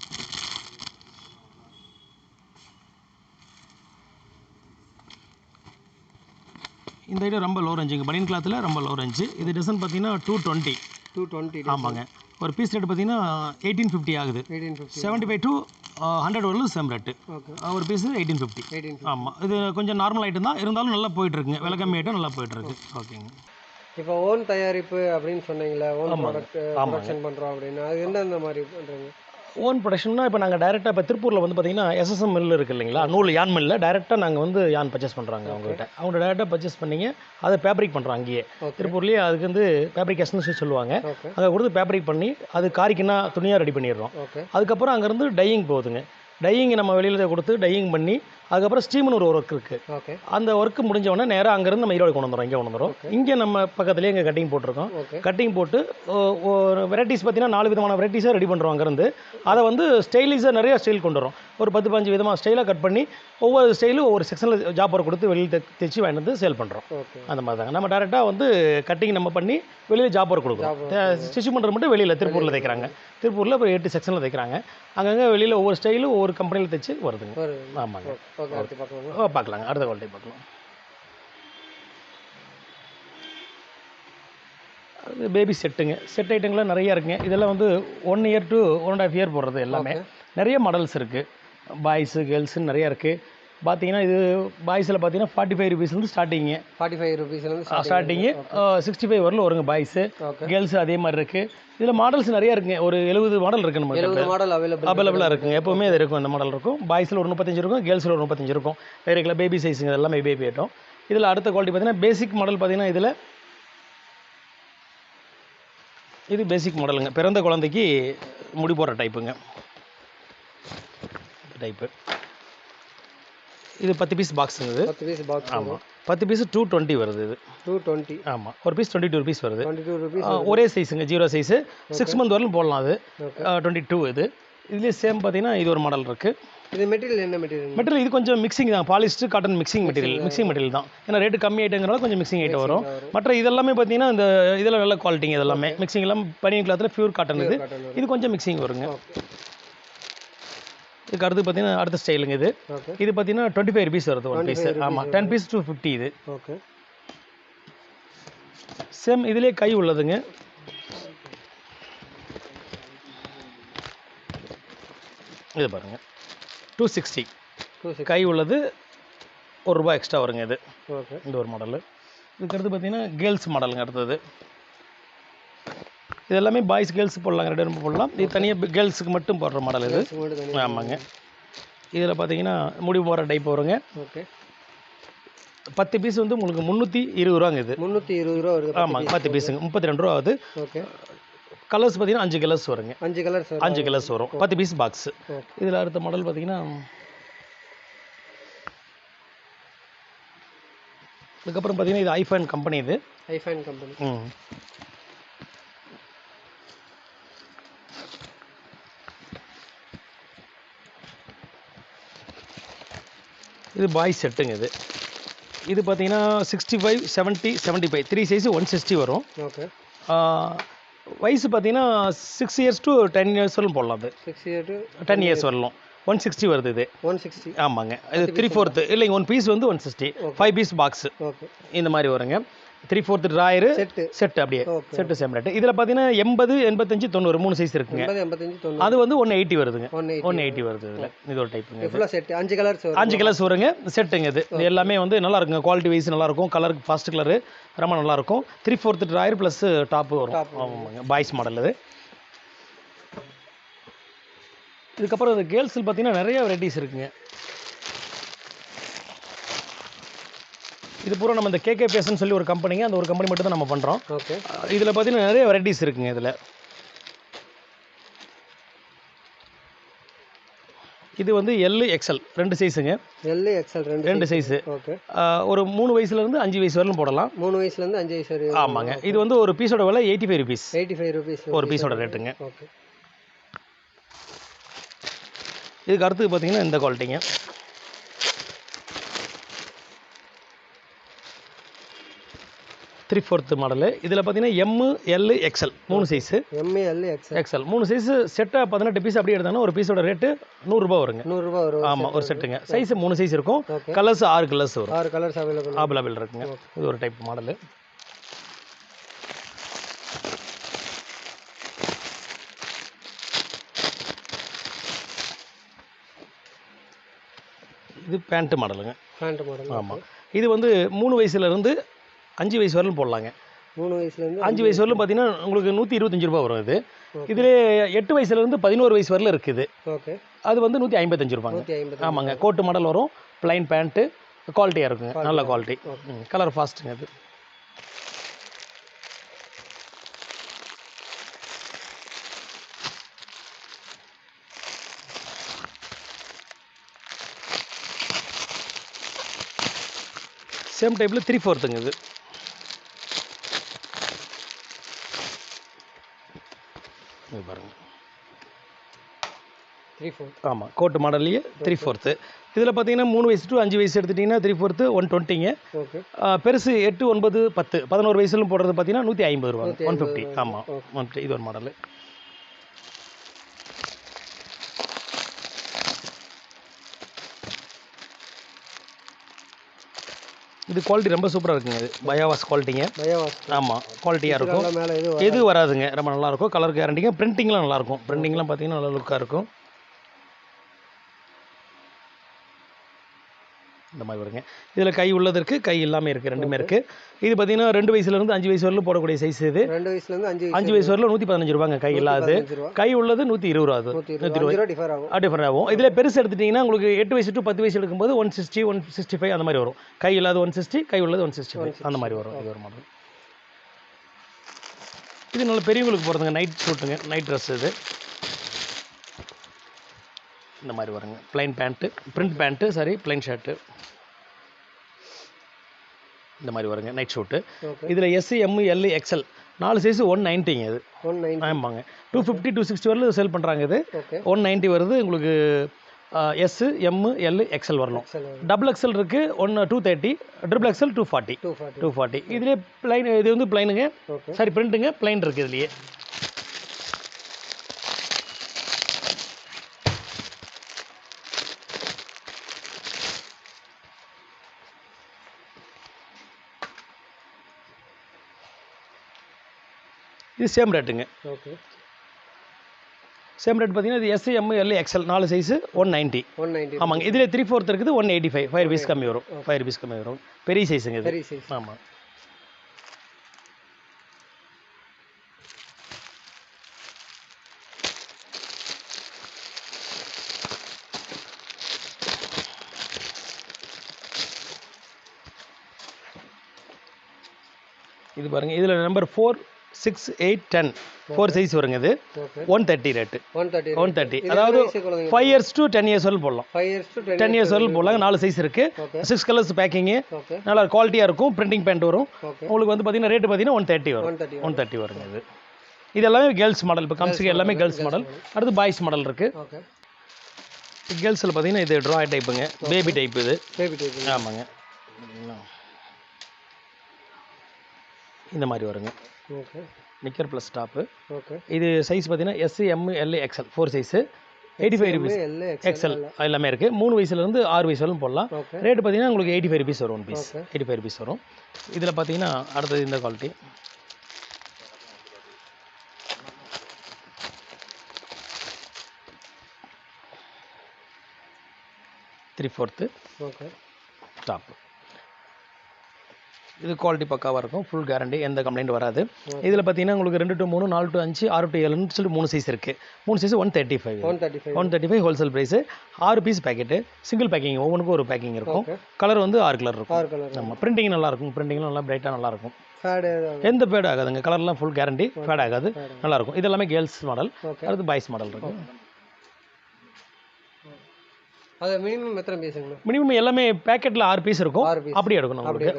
Speaker 2: இந்த ஐட்டம் ரொம்ப லோ ரேஞ்சுங்க. பனியன் கிளாத்தில் ரொம்ப லோ ரேஞ்சு. இது டசன் பார்த்தீங்கன்னா 220. ஆமாங்க. ஒரு பீஸ் ரேட் பார்த்தீங்கன்னா 1850 ஆகுது. 75 to 100 வரலும் சேம் ரேட்டு. ஒரு பீஸு 1850. ஆமாம், இது கொஞ்சம் நார்மல் ஐட்டம் தான். இருந்தாலும் நல்லா போயிட்டுருக்குங்க. விலை கம்மி ஐட்டம் நல்லா போயிட்டுருக்கு. ஓகேங்க.
Speaker 1: இப்போ ஓன் தயாரிப்பு அப்படின்னு சொன்னீங்களா, ஓன் ப்ராடக்ட் ப்ரொடக்ஷன் பண்ணுறோம் அப்படின்னு, அது எந்தெந்த மாதிரி பண்ணுறீங்க?
Speaker 2: ஓன் ப்ரொடக்ஷன்னா இப்போ நாங்கள் டைரெக்டாக இப்போ திருப்பூரில் வந்து பார்த்தீங்கன்னா எஸ்எஸ்எம் மில் இருக்குது இல்லைங்களா, நூல் யான் மில்லில் டைரெக்டாக நாங்கள் வந்து யான் பர்ச்சேஸ் பண்ணுறாங்க அவங்ககிட்ட. அவங்க டைரெக்டாக பர்ச்சேஸ் பண்ணிங்க அதை ஃபேப்ரிக் பண்ணுறோம் அங்கேயே திருப்பூர்லேயே. அதுக்கு வந்து ஃபேப்ரிகேஷன் சொல்லுவாங்க. அங்கே கொடுத்து ஃபேப்ரிக் பண்ணி அது காரிக்குன்னா துணியாக ரெடி பண்ணிடுறோம். அதுக்கப்புறம் அங்கேருந்து டையிங் போகுதுங்க. டையிங் நம்ம வெளியில் கொடுத்து டையிங் பண்ணி அதுக்கப்புறம் ஸ்டீம்னு ஒரு ஒர்க் இருக்குது. அந்த ஒர்க்கு முடிஞ்சவொடனே நேராக அங்கேருந்து நம்ம ஈரோடு கொண்டு வந்துடும். இங்கே கொண்டு வந்துடும். இங்கே நம்ம பக்கத்துலேயே இங்கே கட்டிங் போட்டிருக்கோம். கட்டிங் போட்டு ஒரு வெரைட்டிஸ் பார்த்தீங்கன்னா 4 விதமான வெரைட்டிஸாக ரெடி பண்ணுறோம் அங்கேருந்து. அதை வந்து ஸ்டைலிஸாக நிறைய ஸ்டைல் கொண்டு வரோம். ஒரு 10-15 விதமாக ஸ்டைலாக கட் பண்ணி ஒவ்வொரு ஸ்டைலும் ஒவ்வொரு செக்ஷனில் ஜாப் ஒர்க் கொடுத்து வெளியில் தைச்சி வாங்கிட்டு வந்து சேல் பண்ணுறோம். அந்த மாதிரி தாங்க. நம்ம டேரெக்டாக வந்து கட்டிங் நம்ம பண்ணி வெளியில் ஜாப் ஒர்க் கொடுக்குறோம். ஸ்டிச் பண்ணுறது மட்டும் வெளியில் திருப்பூரில் தைக்கிறாங்க. திருப்பூரில் ஒரு 8 செக்ஷனில் தைக்கிறாங்க. அங்கங்கே வெளியில் ஒவ்வொரு ஸ்டைலும் ஒவ்வொரு கம்பெனியில் தைச்சி வருதுங்க. ஆமாங்க. பார்க்கலாங்க. அடுத்த குவாலிட்டி பார்க்கலாம். அது பேபி செட்டுங்க. செட் ஐட்டங்கள்லாம் நிறையா இருக்குங்க. இதெல்லாம் வந்து 1 year to 1.5 year போடுறது எல்லாமே. நிறைய மாடல்ஸ் இருக்குது. பாய்ஸு கேர்ள்ஸுன்னு நிறையா இருக்குது. பார்த்தீங்கன்னா இது பாய்ஸில் பார்த்தீங்கன்னா 45 ருபீஸ்லேருந்து ஸ்டார்டிங்கு.
Speaker 1: 45 ருபீஸ்லேருந்து
Speaker 2: ஸ்டார்டிங்கு 65 வரலும் வருங்க பாய்ஸு. கேர்ள்ஸு அதே மாதிரி இருக்குது. இதில் மாடல்ஸ் நிறையா இருக்குங்க. ஒரு 70 மாடல் இருக்குது நம்ம
Speaker 1: 70 மாடல்
Speaker 2: அவைலபிளாக இருக்குங்க. எப்போவுமே அது இருக்கும். இந்த மாடல் இருக்கும். பாய்ஸில் ஒரு 35 இருக்கும், கேர்ள்ஸில் ஒரு 35 இருக்கும். வேறு பேபி சைஸுங்க எல்லாமே பேபி ஐட்டம். இதில் அடுத்த குவாலிட்டி பார்த்தீங்கன்னா பேசிக் மாடல் பார்த்தீங்கன்னா இதில் இது பேசிக் மாடலுங்க. பிறந்த குழந்தைக்கு முடி போடுற டைப்புங்க. டைப்பு இது 10 பீஸ் பாக்ஸுங்க. இது
Speaker 1: 10 பீஸ் பாக்ஸ்.
Speaker 2: ஆமாம், 10 பீஸ் 220 வருது. இது
Speaker 1: 220.
Speaker 2: ஆமாம், ஒரு பீஸ் 22 ருபீஸ் வருது.
Speaker 1: 22 ருபீஸ்.
Speaker 2: ஒரே சைஸுங்க, 0 சைஸு. 6 மந்த் வரலும் போடலாம். அது 22 இது. இதுலேயே சேம் பார்த்தீங்கன்னா இது ஒரு மாடல் இருக்குது.
Speaker 1: இது மெட்டீரியல் என்ன மெட்டீரியல்?
Speaker 2: மெட்டீரியல் இது கொஞ்சம் மிக்சிங் தான். பாலிஸ்டர் காட்டன் மிக்சிங் மெட்டீரியல் தான். ஏன்னா ரேட்டு கம்மி ஐட்டங்கிறனால கொஞ்சம் மிக்சிங் ஐட்டம் வரும். மற்ற இதெல்லாமே பார்த்தீங்கன்னா இந்த இதெல்லாம் நல்ல குவாலிட்டிங்க. இதெல்லாமே மிக்சிங் எல்லாம் பனியன் கிளாத்தில் பியூர் காட்டன். இது கொஞ்சம் மிக்சிங் வருங்க. இதுக்கு அடுத்து பார்த்தீங்கன்னா அடுத்த ஸ்டைலுங்க. இது பார்த்தீங்கன்னா 25 ருபீஸ் வருது ஒரு பீஸ். ஆமாம், 10 பீஸ் 250 இது.
Speaker 1: ஓகே.
Speaker 2: சேம் இதுலேயே கை உள்ளதுங்க. இது பாருங்கள் 260 கை உள்ளது. ₹1 எக்ஸ்ட்ரா வருங்க. இது
Speaker 1: ஓகே.
Speaker 2: இந்த ஒரு மாடலு. இதுக்கு அடுத்து பார்த்தீங்கன்னா கேர்ள்ஸ் மாடலுங்க. அடுத்தது இது எல்லாமே பாய்ஸ் கேர்ள்ஸ் போடலாங்க. 2 பேரும் போடலாம். இது தனியாக கேர்ள்ஸுக்கு மட்டும் போடுற மாடல் இது. ஆமாங்க. இதில் பார்த்தீங்கன்னா முடி போகிற டைப் வருங்க.
Speaker 1: ஓகே.
Speaker 2: 10 பீஸ் வந்து உங்களுக்கு 320 ரூபாங்க. இது
Speaker 1: 320 ரூபா வருது.
Speaker 2: ஆமாங்க, 10 பீஸுங்க 32 ரூபா ஆகுது.
Speaker 1: ஓகே.
Speaker 2: கலர்ஸ் பார்த்தீங்கன்னா 5 கலர்ஸ் வருங்க.
Speaker 1: 5 கலர்ஸ்
Speaker 2: வரும். 10 பீஸ் பாக்ஸு. இதில் அடுத்த மாடல் பார்த்தீங்கன்னா அதுக்கப்புறம் பார்த்தீங்கன்னா இது ஐஃபைன் கம்பெனி. இது
Speaker 1: ஐஃபைன் கம்பெனி.
Speaker 2: இது பாய்ஸ் செட்டுங்க. இது பார்த்தீங்கன்னா 65, 70, 75 3 சைஸு 160 வரும்.
Speaker 1: ஓகே.
Speaker 2: வயசு பார்த்தீங்கன்னா 6 இயர்ஸ் டு 10 இயர்ஸ் வரலும் போடலாம். அது
Speaker 1: 6 இயர் டு
Speaker 2: 10 இயர்ஸ் வரலும் 160 வருது. இது
Speaker 1: 160.
Speaker 2: ஆமாங்க. இது 3/4 இல்லைங்க. 1 பீஸ் வந்து 160. 5 பீஸ் பாக்ஸு.
Speaker 1: ஓகே.
Speaker 2: இந்த மாதிரி வருங்க. 3/4 ட்ராயரு செட்டு அப்படியே செட்டு சேம் ரேட்டு. இதில் பார்த்தீங்கன்னா 80, 85, 90 3 சைஸ் இருக்குங்க.
Speaker 1: 80, 85, 90.
Speaker 2: அது வந்து 180 வருதுங்க. 180 வருது. இதில் இது ஒரு டைப்புங்க.
Speaker 1: ஃபுல்லாக செட் 5 கலர்ஸ் வரும்.
Speaker 2: 5 கலர்ஸ் வருங்க. செட்டுங்க. இது எல்லாமே வந்து நல்லா இருக்குங்க. குவாலிட்டி வைஸ் நல்லாயிருக்கும். கலருக்கு ஃபர்ஸ்ட் கலரு ரொம்ப நல்லாயிருக்கும். 3/4 ட்ராயர் ப்ளஸ் டாப்பு வரும். ஆமாங்க, பாய்ஸ் மாடல். இது இதுக்கப்புறம் இது கேர்ள்ஸில் பார்த்தீங்கன்னா நிறைய வெரைட்டிஸ் இருக்குங்க. இது பூரா நம்ம இந்த கேகே பேஸ்ன்னு சொல்லி ஒரு கம்பெனிங்க. அந்த ஒரு கம்பெனி மட்டும் தான் நம்ம பண்ணுறோம்.
Speaker 1: ஓகே.
Speaker 2: இதில் பார்த்தீங்கன்னா நிறைய வெரைட்டிஸ் இருக்குங்க. இதில் இது வந்து XL 2 சைஸுங்க.
Speaker 1: XL
Speaker 2: 2 size.
Speaker 1: ஓகே.
Speaker 2: ஒரு 3 வயசுலேருந்து 5 வயசு வரலும் போடலாம்.
Speaker 1: 3 வயசுலேருந்து 5 வயசு வரை.
Speaker 2: ஆமாங்க. இது வந்து ஒரு பீஸோட விலை 85 ருபீஸ்.
Speaker 1: 85 ருபீஸ்
Speaker 2: ஒரு பீஸோட ரேட்டுங்க.
Speaker 1: ஓகே.
Speaker 2: இதுக்கு அடுத்து பார்த்தீங்கன்னா இந்த குவாலிட்டிங்க. த்ரீ-4 மாடலு. இதில் பார்த்தீங்கன்னா ML XL 3 size.
Speaker 1: ML XL
Speaker 2: 3 size செட்டாக 18 பீஸ் அப்படியே எடுத்தாங்கன்னா ஒரு பீஸோட ரேட்டு ₹100 வருங்க.
Speaker 1: ₹100 வரும்.
Speaker 2: ஆமாம், ஒரு செட்டுங்க. சைஸ் 3 சைஸ் இருக்கும். கலர்ஸ் 6 கலர்ஸ் வரும்.
Speaker 1: 6 கலர்ஸ்
Speaker 2: அவைலபிள் இருக்குங்க. இது ஒரு டைப் மாடலு. இது பேண்ட்டு மாடலுங்க. ஆமாம். இது வந்து 3 வயசுலேருந்து 5 வயசு வரலும் போடலாங்க.
Speaker 1: 3 வயசுலேருந்து
Speaker 2: 5 வயசு வரலும் பார்த்தீங்கன்னா உங்களுக்கு ₹125 வரும். இது இதில் 8 வயசுலேருந்து 11 வயசு வரலும் இருக்குது.
Speaker 1: ஓகே.
Speaker 2: அது வந்து ₹155. ஆமாங்க. கோட்டு மாடல் வரும். ப்ளைன் பேண்ட்டு குவாலிட்டியாக இருக்குங்க. நல்ல குவாலிட்டி. கலர் ஃபாஸ்ட்டுங்க. அது சேம் டைப்பில் 3/4ங்க. இது பாருங்கள்
Speaker 1: 3/4.
Speaker 2: ஆமாம், கோட்டு மாடல்லையே 3/4. இதில் பார்த்தீங்கன்னா 3 வயசு டு 5 வயசு எடுத்துட்டிங்கன்னா 3/4 120ங்க.
Speaker 1: ஓகே.
Speaker 2: பெருசு 8, 9, 10, 11 வயசுலும் போடுறது பார்த்தீங்கன்னா ₹150 150. ஆமாம், 150. இது ஒரு மாடலு. இது குவாலிட்டி ரொம்ப சூப்பராக இருக்குங்க. இது பயாவாஸ் குவாலிட்டிங்க. ஆமாம், குவாலிட்டியாக இருக்கும். எது வராதுங்க. ரொம்ப நல்லாயிருக்கும். கலர் கேரண்டிங்க. பிரிண்டிங்லாம் நல்லாயிருக்கும். பிரிண்டிங்லாம் பார்த்தீங்கன்னா நல்லா லுக்காக இருக்கும். இந்த மாதிரி வருங்க. இதில் கை உள்ளது இருக்குது, கை இல்லாமல் இருக்குது, ரெண்டுமே இருக்குது. இது பார்த்தீங்கன்னா 2 வயசுலேருந்து 5 வயசு வரலும் போடக்கூடிய சைஸ் இது.
Speaker 1: 2 வயசுலேருந்து
Speaker 2: 5 வயசு வரலும் 115 ரூபாங்க கை இல்லாது. கை உள்ளது 120 ரூபா. 120 டிஃபர் ஆகும். இதில் பெருசு எடுத்துட்டிங்கன்னா உங்களுக்கு 8 வயசு டு 10 வயசு எடுக்கும்போது 160 165 அந்த மாதிரி வரும். கை இல்லாத 160, கை உள்ளது 165 அந்த மாதிரி வரும். இது ஒரு மாடல். இது நல்ல பெரியவங்களுக்கு போகிறதுங்க, நைட் ஷூட்டுங்க, நைட் ட்ரெஸ் இது. இந்த மாதிரி வருங்க. Plain pant, print pant, sorry plain shirt, இந்த மாதிரி வருங்க நைட் ஷூட்டு. இதில் S, M, L, XL 4 size 190ங்க இது. ஆமாங்க. 250 260 வரலும் சேல் பண்ணுறாங்க. இது 190 வருது உங்களுக்கு. S, M, L, XL வரணும். டபுள் எக்ஸல் இருக்குது 230, ட்ரிபிள் எக்ஸல் 240. இதுலேயே ப்ளைன், இது வந்து ப்ளைனுங்க, சாரி பிரிண்ட்டுங்க, ப்ளைன் இருக்குது இதுலேயே. இது சேம் ரேட்டுங்க. சேம் ரேட் பார்த்தீங்கன்னா இது S, M, L, XL 4 size 190. ஆமாங்க. இதில் 3/4 இருக்குது 185, 5 rupees கம்மி வரும். 5 rupees கம்மி வரும். பெரிய சைஸுங்க இது. ஆமாம். இது பாருங்கள், இதில் நம்பர் 4, 6, 8, 10 4 சைஸ் வருங்க. இது 130 ரேட்டு. 130 அதாவது 5 years to 10 years வரலும் போடலாம். 10 years வரலும் போடலாம். 4 சைஸ் இருக்குது. 6 கலர்ஸ் பேக்கிங்கு, நல்லா குவாலிட்டியாக இருக்கும். பிரிண்டிங் பேண்ட் வரும். உங்களுக்கு வந்து பார்த்தீங்கன்னா ரேட்டு பார்த்தீங்கன்னா 130 வரும். 130 வருங்க. இது இது எல்லாமே கேர்ள்ஸ் மாடல். இப்போ காமிச்சிக்க எல்லாமே கேர்ள்ஸ் மாடல். அடுத்து பாய்ஸ் மாடல் இருக்குது. கேர்ள்ஸில் பார்த்தீங்கன்னா இது ட்ரா டைப்புங்க, பேபி டைப். இது ஆமாங்க. இந்த மாதிரி வருங்க. Knicker plus top. இது சைஸ் பார்த்தீங்கன்னா S, M, L, XL 4 size 85 rupees. XL எல்லாமே இருக்குது. 3 வயசுலேருந்து 6 வயசு வரலும் போடலாம். ரேட்டு பார்த்தீங்கன்னா உங்களுக்கு 85 rupees வரும். 1 பீஸ் 85 rupees வரும். இதில் பார்த்தீங்கன்னா அடுத்தது இந்த குவாலிட்டி. Three fourth top. இது குவாலிட்டி பக்காவாக இருக்கும். ஃபுல் கேரண்டி, எந்த கம்ப்ளைண்ட் வராது. இதில் பார்த்தீங்கன்னா உங்களுக்கு 2 to 3, 4 to 5, 6 to 7ன்னு சொல்லிட்டு 3 சைஸ் இருக்குது. 3 size 135 wholesale price. 6 piece packet, single packing, ஒவ்வொன்றுக்கும் ஒரு பேக்கிங் இருக்கும். கலர் வந்து 6 கலர் இருக்கும். நம்ம பிரிண்டிங் நல்லாயிருக்கும். பிரிண்டிங்லாம் நல்லா பிரைட்டாக நல்லாயிருக்கும். எந்த ஃபேட் ஆகாதுங்க. கலர்லாம் ஃபுல் கேரண்டி, ஃபேட் ஆகாது, நல்லாயிருக்கும். இது எல்லாமே கேர்ள்ஸ் மாடல். அடுத்து பாய்ஸ் மாடல் இருக்கும்.
Speaker 1: அது மினிமம் எத்தனை பீஸுங்க?
Speaker 2: மினிமம் எல்லாமே பேக்கெட்டில் 6 பீஸ் இருக்கும். அப்படி எடுக்கணும் உங்களுக்கு.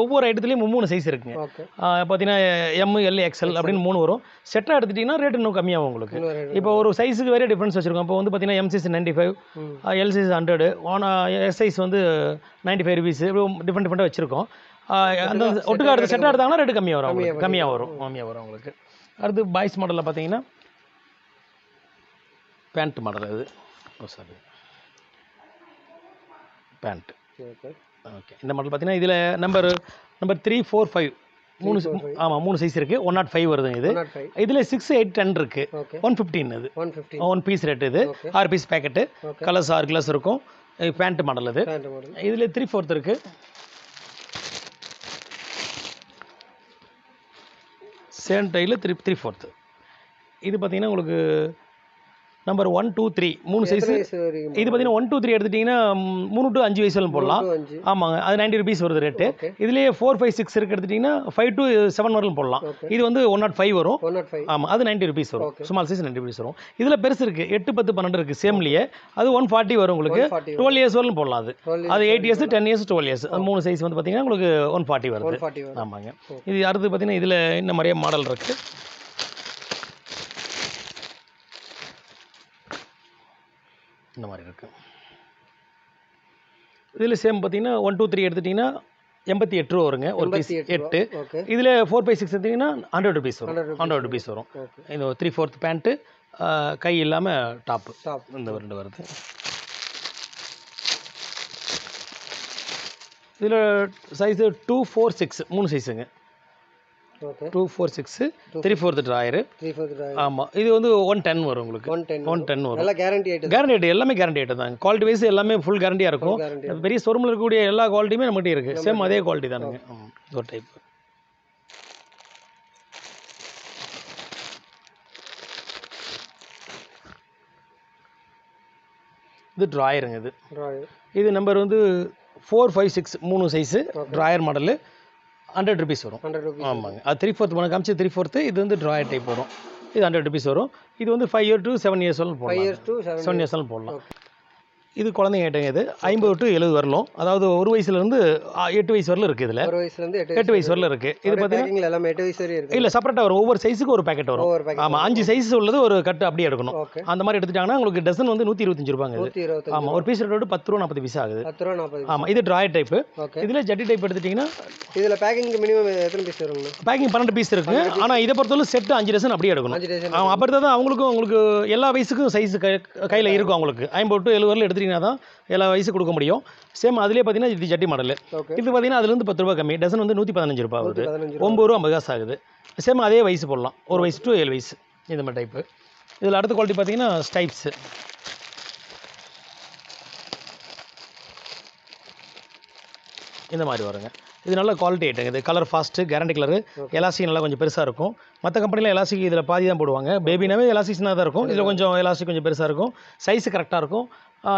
Speaker 2: ஒவ்வொரு ஐட்டத்துலேயும் 3 சைஸ் இருக்குங்க. பார்த்தீங்கன்னா M, L, XL அப்படின்னு 3 வரும். செட்டாக எடுத்துட்டிங்கன்னா ரேட் இன்னும் கம்மியாகும் உங்களுக்கு. இப்போ ஒரு சைஸுக்கு வேறு டிஃப்ரென்ஸ் வச்சுருக்கோம். இப்போ வந்து பார்த்தீங்கன்னா M size 95, L size 100, S size வந்து 95 rupees. டிஃப்ரெண்ட்டாக வச்சுருக்கோம். அந்த ஒட்டுக்கா எடுத்து செட்டாக எடுத்தாங்கன்னா ரேட்டு கம்மியாக வரும் உங்களுக்கு. அடுத்து பாய்ஸ் மாடலில் பார்த்தீங்கன்னா பேண்ட் மாடல். அது சாரி பேண்ட். ஓகே. இந்த மாடல் பார்த்தீங்கன்னா இதில் நம்பர் 3, 4, 5 3 சைஸ் இருக்குது. 105 வருதுங்க. இது இதில் 6, 8, 10 இருக்குது. 115 இது 1 பீஸ் ரேட். இது 6 பீஸ் பேக்கெட்டு. கலர்ஸ் 6 கலர்ஸ் இருக்கும். Pant model. இது இதில் 3/4 இருக்குது. சேம் டைலில் 3/4. இது பார்த்தீங்கன்னா உங்களுக்கு நம்பர் 1, 2, 3 3 சைஸு. இது பார்த்தீங்கன்னா 1, 2, 3 எடுத்துட்டிங்கன்னா 3 to 5 வயசுல போடலாம். ஆமாங்க. அது 90 rupees வருது ரேட்டு. இதுலேயே 4, 5, 6 இருக்குது எடுத்துட்டிங்கன்னா 5 to 7 வரலும் போடலாம். இது வந்து 105 வரும். ஆமாம், அது 90 rupees வரும். ஸ்மால் சைஸ் 90 rupees வரும். இதில் பெருசு இருக்குது, 8, 10, 12 இருக்குது சேம்லேயே. அது 140 வரும் உங்களுக்கு. 12 years வரலும் போடலாம். அது 8 years, 10 years, 12 years. அது 3 சைஸ் வந்து பார்த்தீங்கன்னா உங்களுக்கு 140 வருது. ஆமாங்க. இது அடுத்து பார்த்தீங்கன்னா இதில் இன்னும் நிறைய மாடல் இருக்குது. இந்த மாதிரி இருக்குது. இதில் சேம் பார்த்தீங்கன்னா 1, 2, 3 எடுத்துட்டிங்கன்னா 88 ரூபா வருங்க. ஒரு பீஸ் 8. இதில் 4, 5, 6 எடுத்திங்கன்னா 100 rupees வரும். 100 rupees வரும். இந்த 3/4 பேண்ட்டு, கை இல்லாமல் டாப்பு. இந்த 2 வருது. இதில் சைஸு 2, 4, 6 3 சைஸுங்க.
Speaker 1: Okay
Speaker 2: 246 3/4 drawer
Speaker 1: 3/4 drawer.
Speaker 2: ஆமாம் இது வந்து 110 வரும் உங்களுக்கு
Speaker 1: 110
Speaker 2: வரும்
Speaker 1: நல்லா கேரண்டி ஐட்டம்.
Speaker 2: கேரண்டி ஐட்டம் எல்லாமே கேரண்டி ஐட்டம் தான். குவாலிட்டி வைஸ் எல்லாமே ஃபுல் கேரண்டியாக இருக்கும்.
Speaker 1: guarantee.
Speaker 2: பெரிய ஷோரூமில் இருக்கக்கூடிய எல்லா குவாலிட்டியுமே நம்மகிட்ட இருக்குது. சேம் அதே குவாலிட்டி தானுங்க. ஒரு டைப் இது ட்ராயருங்க. இது
Speaker 1: ட்ராயர்
Speaker 2: இது நம்பர் வந்து 4, 5, 6 3 சைஸு ட்ராயர் மாடலு 100 rupees வரும்.
Speaker 1: 100 rupees.
Speaker 2: ஆமாங்க. அது 3/4 மணி காமிச்சு 3/4 இது வந்து ட்ராயர் டைப் வரும். இது 100 rupees வரும். இது வந்து 5 years to 7 years வரலும்
Speaker 1: 5
Speaker 2: போடலாம்.
Speaker 1: years to
Speaker 2: 7 years வரலும் போடலாம். இது குழந்தைங்க ஐட்டங்க. இது 50 to 70 வரலும், அதாவது ஒரு வயசுலேருந்து 8 வயசு வரலும் இருக்குது. இதில்
Speaker 1: 1 வயசுல இருந்து
Speaker 2: 8 வயசு வரலும் இருக்குது. இது பார்த்தீங்கன்னா
Speaker 1: பேக்கிங்ல எல்லாமே 8 வயசு வரையும் இருக்கு.
Speaker 2: இல்லை செப்பரேட்டாக வரும். ஒவ்வொரு சைஸுக்கு ஒரு பேக்கெட் வரும்.
Speaker 1: ஒவ்வொரு packet.
Speaker 2: ஆமாம் 5 சைஸ் உள்ளது ஒரு கட்டு அப்படியே எடுக்கணும்.
Speaker 1: ஓகே
Speaker 2: அந்த மாதிரி எடுத்துட்டாங்கன்னா உங்களுக்கு டசன் வந்து 125 ரூபாங்க. இது
Speaker 1: 125.
Speaker 2: ஆமாம். ஒரு பீஸ் ரேட் 10 ரூபா 40 பைசா ஆகுது.
Speaker 1: 10 ரூபா 40.
Speaker 2: ஆமாம். இது ட்ராயர் டைப்பு.
Speaker 1: ஓகே
Speaker 2: இதில் ஜட்டி டைப் எடுத்துட்டிங்கன்னா
Speaker 1: இதுல பேக்கிங் மினிமம் எத்தனை பீஸ் வருங்க?
Speaker 2: பேக்கிங் 12 பீஸ் இருக்குது. ஆனால் இதை பொறுத்தவரை செட்டு 5 டசன் அப்படியே எடுக்கணும்.
Speaker 1: 5 டேஸ்.
Speaker 2: ஆமாம். அப்படி தான் அவங்களுக்கும் உங்களுக்கு எல்லா வயசுக்கும் சைஸ் கையில் இருக்கும். அவங்களுக்கு 50 to 70 வரல எடுத்துட்டிங்கன்னா தான் எல்லா வயசு கொடுக்க முடியும். சேம் அதிலே பார்த்தீங்கன்னா இது ஜட்டி மாடல்.
Speaker 1: ஓகே
Speaker 2: இது பார்த்தீங்கன்னா அதுலேருந்து 10 ரூபா கம்மி. டசன் வந்து 115 ரூபா வருது.
Speaker 1: 15
Speaker 2: 9 ரூபா 50 காசு ஆகுது. சேம் அதே வயசு போடலாம். ஒரு வயசு to 7 வயசு இந்த மாதிரி டைப்பு. இதில் அடுத்த குவாலிட்டி பார்த்தீங்கன்னா ஸ்டைப்ஸு. இந்த மாதிரி வருங்க. இது நல்ல குவாலிட்டி ஐட்டங்க. இது colour fast guarantee colour. Elastic நல்லா கொஞ்சம் பெருசாக இருக்கும். மற்ற கம்பெனியில் எலாஸ்டிக் இதில் பாதி தான் போடுவாங்க. பேபினாவே எலாஸ்டிக்ஸ்னாக தான் இருக்கும். இதில் கொஞ்சம் எலாஸ்டிக் கொஞ்சம் பெருசாக இருக்கும். சைஸு கரெக்டாக இருக்கும்.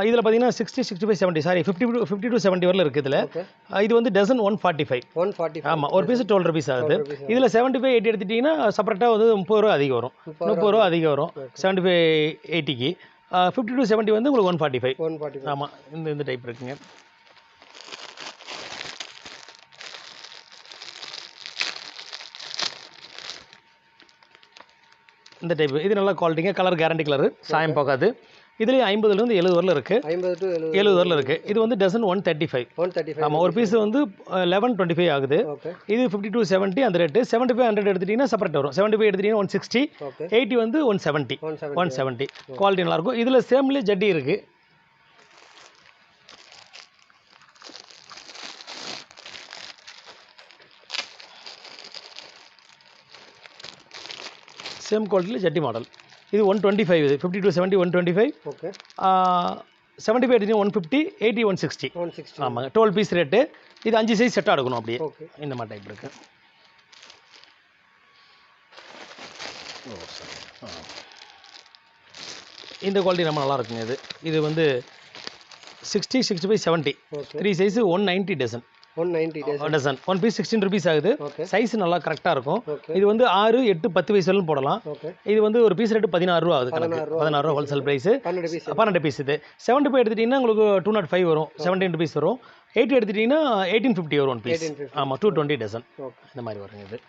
Speaker 2: இதில் பார்த்தீங்கன்னா 60, 65, 70 சாரி 50 to 70 வரல இருக்குது. இதில்
Speaker 1: ஓகே
Speaker 2: இது வந்து டசன் 145.
Speaker 1: 145.
Speaker 2: ஆமாம். ஒரு பீஸ் 12 rupees ஆகுது. இதில் 75, 80 எடுத்துட்டிங்கன்னா செப்பரேட்டாக வந்து 30 ரூபா அதிகம் வரும். 30 ரூபா அதிகம் வரும் 75, 80க்கு. 50 to 70 வந்து உங்களுக்கு 145.
Speaker 1: 145.
Speaker 2: ஆமாம். இந்த டைப் இருக்குங்க. இந்த டைப் இது நல்ல குவாலிட்டிங்க. கலர் கேரண்டி கலரு, சாயம் போகாது. இதுலேயும் 50லேருந்து 70 வரல இருக்குது.
Speaker 1: 50 to
Speaker 2: 70 வரல இருக்குது. இது வந்து டசன் 135.
Speaker 1: 135.
Speaker 2: ஆமாம். ஒரு பீஸ் வந்து 1125 ஆகுது.
Speaker 1: ஓகே
Speaker 2: இது 50 to 70 அந்த ரேட்டு. 75, 100 எடுத்துட்டிங்கன்னா செப்பரேட் வரும். 75 எடுத்துட்டிங்கன்னா 160.
Speaker 1: ஓகே
Speaker 2: 80 வந்து 170.
Speaker 1: 170.
Speaker 2: 170 குவாலிட்டி நல்லாயிருக்கும். இதில் சேம்லேயே ஜட்டி இருக்குது. சேம் குவாலிட்டியில் ஜட்டி மாடல். இது 125. இது 50 to 70 125.
Speaker 1: ஓகே
Speaker 2: 75 எடுத்தீங்கன்னா 150, 80 160.
Speaker 1: 160.
Speaker 2: ஆமாங்க. 12 பீஸ் ரேட்டு. இது 5 சைஸ் செட்டாக எடுக்கணும் அப்படியே.
Speaker 1: ஓகே
Speaker 2: இந்த மாதிரி டைப் இருக்குது. இந்த குவாலிட்டி ரொம்ப நல்லா இருக்குங்க. இது வந்து 60, 65, 70
Speaker 1: okay
Speaker 2: 3 size 190 dozen.
Speaker 1: 190 days.
Speaker 2: Dozen. One piece 16 rupees ஆகுது.
Speaker 1: ஓகே
Speaker 2: சைஸ் நல்லா கரெக்டாக இருக்கும்.
Speaker 1: ஓகே
Speaker 2: இது வந்து 6, 8, 10 வயசுலும் போடலாம்.
Speaker 1: ஓகே
Speaker 2: இது வந்து ஒரு பீஸ் ரேட்டு 16 ரூபா ஆகுது. கணக்கு 16 ரூபா ஹோல்சேல் ப்ரைஸு.
Speaker 1: 12 பீஸ்.
Speaker 2: 12 பீஸ். இது 75 எடுத்துட்டிங்கன்னா உங்களுக்கு 205 வரும். 17 rupees வரும். 80 எடுத்துட்டிங்கன்னா 1850 வரும் ஒன் பீஸ்.
Speaker 1: 1850.
Speaker 2: ஆமாம் 220 டசன்.
Speaker 1: ஓகே
Speaker 2: இந்த மாதிரி வருங்க.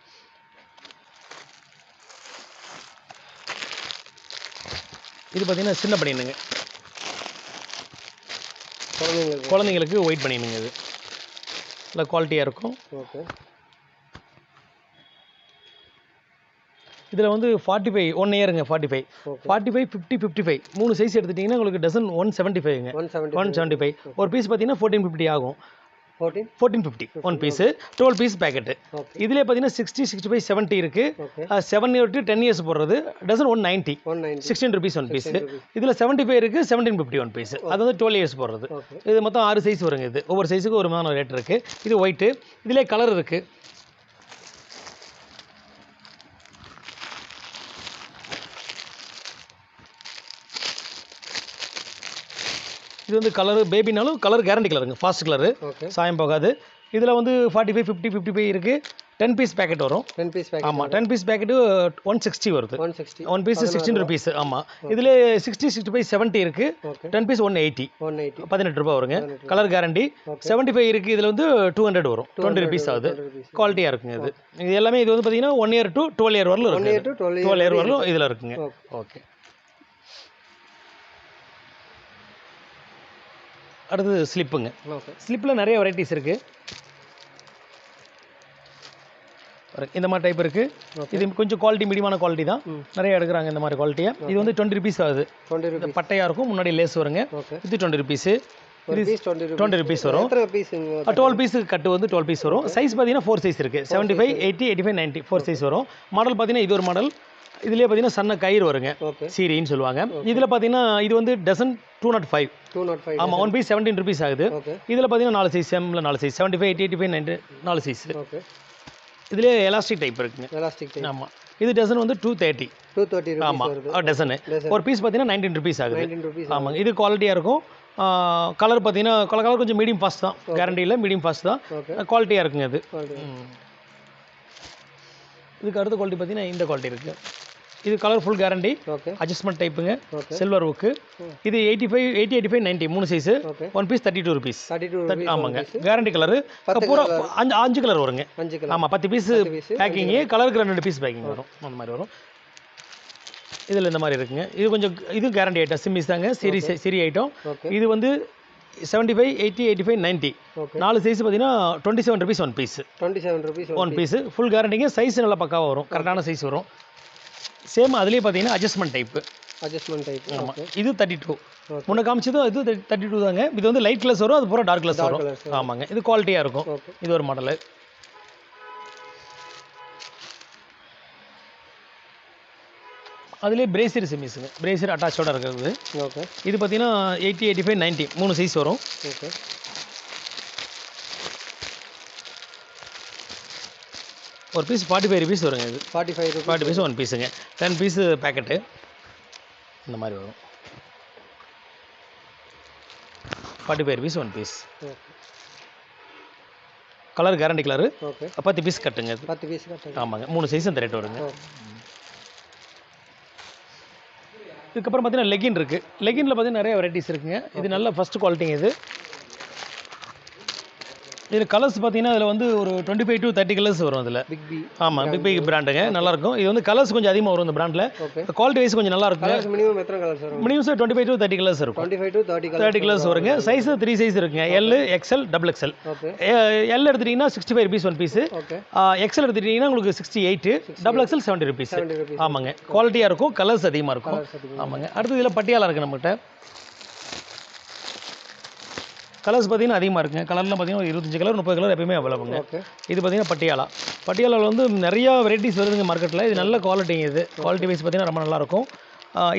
Speaker 2: இது பார்த்தீங்கன்னா சின்ன பனியனுங்க. குழந்தைங்களுக்கு ஒயிட் பனியனுங்க. இது நல்லா குவாலிட்டியாக இருக்கும்.
Speaker 1: ஓகே
Speaker 2: இதில் வந்து 45 1 இயருங்க. 45,
Speaker 1: ஓகே
Speaker 2: 45, 50, 55 3 சைஸ் எடுத்துட்டிங்கன்னா உங்களுக்கு டசன் 175ங்க. 175. ஒரு பீஸ் பார்த்தீங்கன்னா 1450 ஆகும். 1450 one piece. 12 piece packet.
Speaker 1: Okay
Speaker 2: இதிலே பார்த்தீங்கன்னா 60, 65, 70 இருக்குது.
Speaker 1: ஓகே
Speaker 2: 7 years to 10 years போடுறது டசன் 190.
Speaker 1: 190.
Speaker 2: 16 rupees one piece. இதில் 75 இருக்குது. 1750 ஒன் பீஸு. அது வந்து 12 years போடுறது.
Speaker 1: ஓகே
Speaker 2: இது மொத்தம் 6 சைஸ் வருங்க. இது ஒவ்வொரு சைஸுக்கு ஒரு மாதிரி ரேட் இருக்குது. இது ஒயிட்டு. இதிலே கலர் இருக்குது. இது வந்து கலர் பேபினாலும் கலர் கேரண்டி கலருங்க. ஃபாஸ்ட் கலரு,
Speaker 1: ஓகே
Speaker 2: சாயம் போகாது. இதில் வந்து 45, 50, 55 இருக்குது. 10 பீஸ் பேக்கெட் வரும்.
Speaker 1: 10 பீஸ் பேக்கெட்.
Speaker 2: ஆமாம் 10 பீஸ் பேக்கெட்டு 160 வருது.
Speaker 1: 160.
Speaker 2: One piece 16 rupees. ஆமாம். இதில் 60, 65, 70 இருக்குது.
Speaker 1: Okay
Speaker 2: 10 piece 180.
Speaker 1: 180.
Speaker 2: 18 ரூபா வருங்க. Colour guarantee. 75 இருக்குது. இதில் வந்து 200 வரும். 20 rupees ஆகுது.
Speaker 1: 20 rupees.
Speaker 2: குவாலிட்டியாக இருக்குங்க. இது எல்லாமே இது வந்து பார்த்தீங்கன்னா 1 year to 12 year வரலும்
Speaker 1: 1 year
Speaker 2: இருக்குது.
Speaker 1: to 12
Speaker 2: 12 year வரலும் இதில் இருக்குங்க.
Speaker 1: Okay
Speaker 2: okay. அடுத்தது ஸ்லிப்புங்க.
Speaker 1: ஓகே
Speaker 2: ஸ்லிப்பில் நிறைய வெரைட்டிஸ் இருக்குது. இந்த மாதிரி டைப் இருக்குது. இது கொஞ்சம் குவாலிட்டி மீடியமான குவாலிட்டி தான். நிறைய எடுக்கிறாங்க இந்த மாதிரி குவாலிட்டியாக. இது வந்து 20 rupees ஆகுது.
Speaker 1: 20 rupees.
Speaker 2: பட்டையாக இருக்கும். முன்னாடி லேஸ் வருங்க.
Speaker 1: ஓகே
Speaker 2: இது 20 rupees.
Speaker 1: ஒரு பீஸ் 20
Speaker 2: 20 ருபீஸ் வரும்.
Speaker 1: எத்தனை பீஸ்
Speaker 2: 12 பீஸுக்கு கட்டு வந்து 12 பீஸ் வரும். சைஸ் பார்த்தீங்கன்னா 4 சைஸ் இருக்குது. 75, 80, 85, 90 4 சைஸ் வரும். மாடல் பார்த்தீங்கன்னா இது ஒரு மாடல். இதுலேயே பார்த்தீங்கன்னா சன்ன கயிறு வருங்க,
Speaker 1: ஓகே
Speaker 2: சீரின்னு சொல்லுவாங்க. இதில் பார்த்தீங்கன்னா இது வந்து டசன் 205. ஆமாம், 1 பீஸ் 17 ருபீஸ் ஆகுது.
Speaker 1: ஓகே
Speaker 2: இதில் பார்த்தீங்கன்னா 4 சைஸ், எம்மில் 4 சைஸ், 75, 80, 85, 90 4 சைஸ்.
Speaker 1: ஓகே
Speaker 2: இதுலேயே எலாஸ்டிக் டைப் இருக்குங்க.
Speaker 1: Elastic type.
Speaker 2: ஆமாம், இது டசன் வந்து 230.
Speaker 1: 230 ரூபீஸ்
Speaker 2: ஆமாம்,
Speaker 1: வருது.
Speaker 2: டசனு. ஒரு பீஸ் பார்த்தீங்கன்னா 19 ருபீஸ் ஆகுது.
Speaker 1: 19 ரூபீஸ்.
Speaker 2: ஆமாங்க, இது குவாலிட்டியாக இருக்கும். கலர் பார்த்தீங்கன்னா கலர் கொஞ்சம் மீடியம் ஃபாஸ்ட் தான், கேரண்டியில் மீடியம் ஃபாஸ்ட் தான், குவாலிட்டியாக இருக்குங்க இது. இதுக்கு அடுத்த குவாலிட்டி பார்த்தீங்கன்னா இந்த குவாலிட்டி இருக்குது. இது colour full guarantee,
Speaker 1: okay
Speaker 2: adjustment டைப்புங்க, சில்வர் ஒர்க்கு. இது 85, 80, 85, 90 3 size.
Speaker 1: Okay
Speaker 2: 1 piece 32 rupees.
Speaker 1: 32 rupees.
Speaker 2: ஆமாங்க, கேரண்டி கலரு பூரா 5 கலர் வருங்க.
Speaker 1: 5 கலர்.
Speaker 2: ஆமாம், 10 பீஸ் பேக்கிங்கு, கலருக்கு 2 பீஸ் பேக்கிங் வரும், அந்த மாதிரி வரும். இதில் இந்த மாதிரி இருக்குங்க. இது கொஞ்சம் இது கேரண்டி ஐட்டம், சிம்மிஸ் தாங்க, சிரி ஐட்டம்.
Speaker 1: ஓகே
Speaker 2: இது வந்து 75, 80, 85, 90
Speaker 1: ஓகே
Speaker 2: 4 சைஸ் பார்த்தீங்கன்னா 27 rupees 1 piece.
Speaker 1: 27 rupees
Speaker 2: 1 piece full கேரண்டிங்க. சைஸ் நல்லா பக்காவாக வரும், கரெக்டான சைஸ் வரும். சேம் அதுலேயே பார்த்தீங்கன்னா அட்ஜஸ்ட்மெண்ட் டைப்பு.
Speaker 1: Adjustment type.
Speaker 2: ஆமாம், இது 32. முன்ன காமிச்சதும் இது 32 தாங்க. இது வந்து லைட் கலர்ஸ் வரும், அது பூரா டார்க் கலர்ஸ் வரும். ஆமாங்க, இது குவாலிட்டியாக இருக்கும்.
Speaker 1: ஓகே
Speaker 2: இது ஒரு மாடலு. அதுலேயே பிரேசர் சிமிஸுங்க, பிரேசர் அட்டாச்சோட இருக்கிறது.
Speaker 1: ஓகே
Speaker 2: இது பார்த்தீங்கன்னா 80, 85, 90 3 சைஸ் வரும்.
Speaker 1: ஓகே
Speaker 2: ஒரு பீஸ் 45 ருபீஸ் வருங்க. இது
Speaker 1: 45 ரூபீஸ்.
Speaker 2: 40 பீஸ் 1 பீஸுங்க. 10 பீஸ் பேக்கெட்டு இந்த மாதிரி வரும். 45 rupees 1 piece.
Speaker 1: Okay
Speaker 2: colour guarantee colour.
Speaker 1: Okay
Speaker 2: 10 piece கட்டுங்க இது.
Speaker 1: 10 பீஸ் கட்டுங்க.
Speaker 2: ஆமாங்க, 3 சைஸ் அந்த ரேட் வருங்க. இதுக்கப்புறம் பார்த்தீங்கன்னா லெகின் இருக்குது. லெகினில் பார்த்தீங்கன்னா நிறைய வெரைட்டிஸ் இருக்குங்க. இது நல்ல ஃபஸ்ட் குவாலிட்டிங்க. இதில் கலர்ஸ் பார்த்தீங்கன்னா அதில் வந்து ஒரு 25 to 30 கலர்ஸ் வரும் அதில்.
Speaker 1: Big B.
Speaker 2: ஆமாம், பிக் பிராண்டுங்க, நல்லாயிருக்கும். இது வந்து கலர்ஸ் கொஞ்சம் அதிகமாக வரும் இந்த பிராண்டில்.
Speaker 1: ஓகே
Speaker 2: குவாலிட்டி வைஸ் கொஞ்சம் நல்லா இருக்குங்க.
Speaker 1: கலர்ஸ் மினிமம் எத்தனை கலர்ஸ் வரும்?
Speaker 2: மினிமம் 25 to 30 கலர்ஸ் இருக்கும்.
Speaker 1: 25 to 30 கலர்ஸ்.
Speaker 2: 30 கலர்ஸ் வருங்க. சைஸ் 3 சைஸ் இருக்குங்க, L, XL, double XL.
Speaker 1: Okay
Speaker 2: L எடுத்துட்டிங்கன்னா 65 ருபீஸ் 1 பீஸு.
Speaker 1: ஓகே
Speaker 2: எக்ஸ்எல் எடுத்துட்டிங்கன்னா உங்களுக்கு 68, டபுள் எக்ஸ்எல் 70 ருபீஸ்.
Speaker 1: 70 ரூபீஸ்.
Speaker 2: ஆமாங்க, குவாலிட்டியாக இருக்கும், கலர்ஸ் அதிகமாக இருக்கும்.
Speaker 1: கலர்ஸ் அதிகமா.
Speaker 2: ஆமாங்க. அடுத்து இதில் பட்டியாலா இருக்குது நம்மகிட்ட. கலர்ஸ் பார்த்தீங்கன்னா அதிகமாக இருக்குங்க. கலர்லாம் பார்த்தீங்கன்னா 25 கலர் 30 கலர் எப்பயுமே அவைலபிளுங்க.
Speaker 1: ஓகே
Speaker 2: இது பார்த்தீங்கன்னா பட்டியாலா. பட்டியாலாவில் வந்து நிறையா வெரைட்டிஸ் வருதுங்க மார்க்கெட்டில். இது நல்ல குவாலிட்டிங்க. இது குவாலிட்டி வைஸ் பார்த்தீங்கன்னா ரொம்ப நல்லாயிருக்கும்.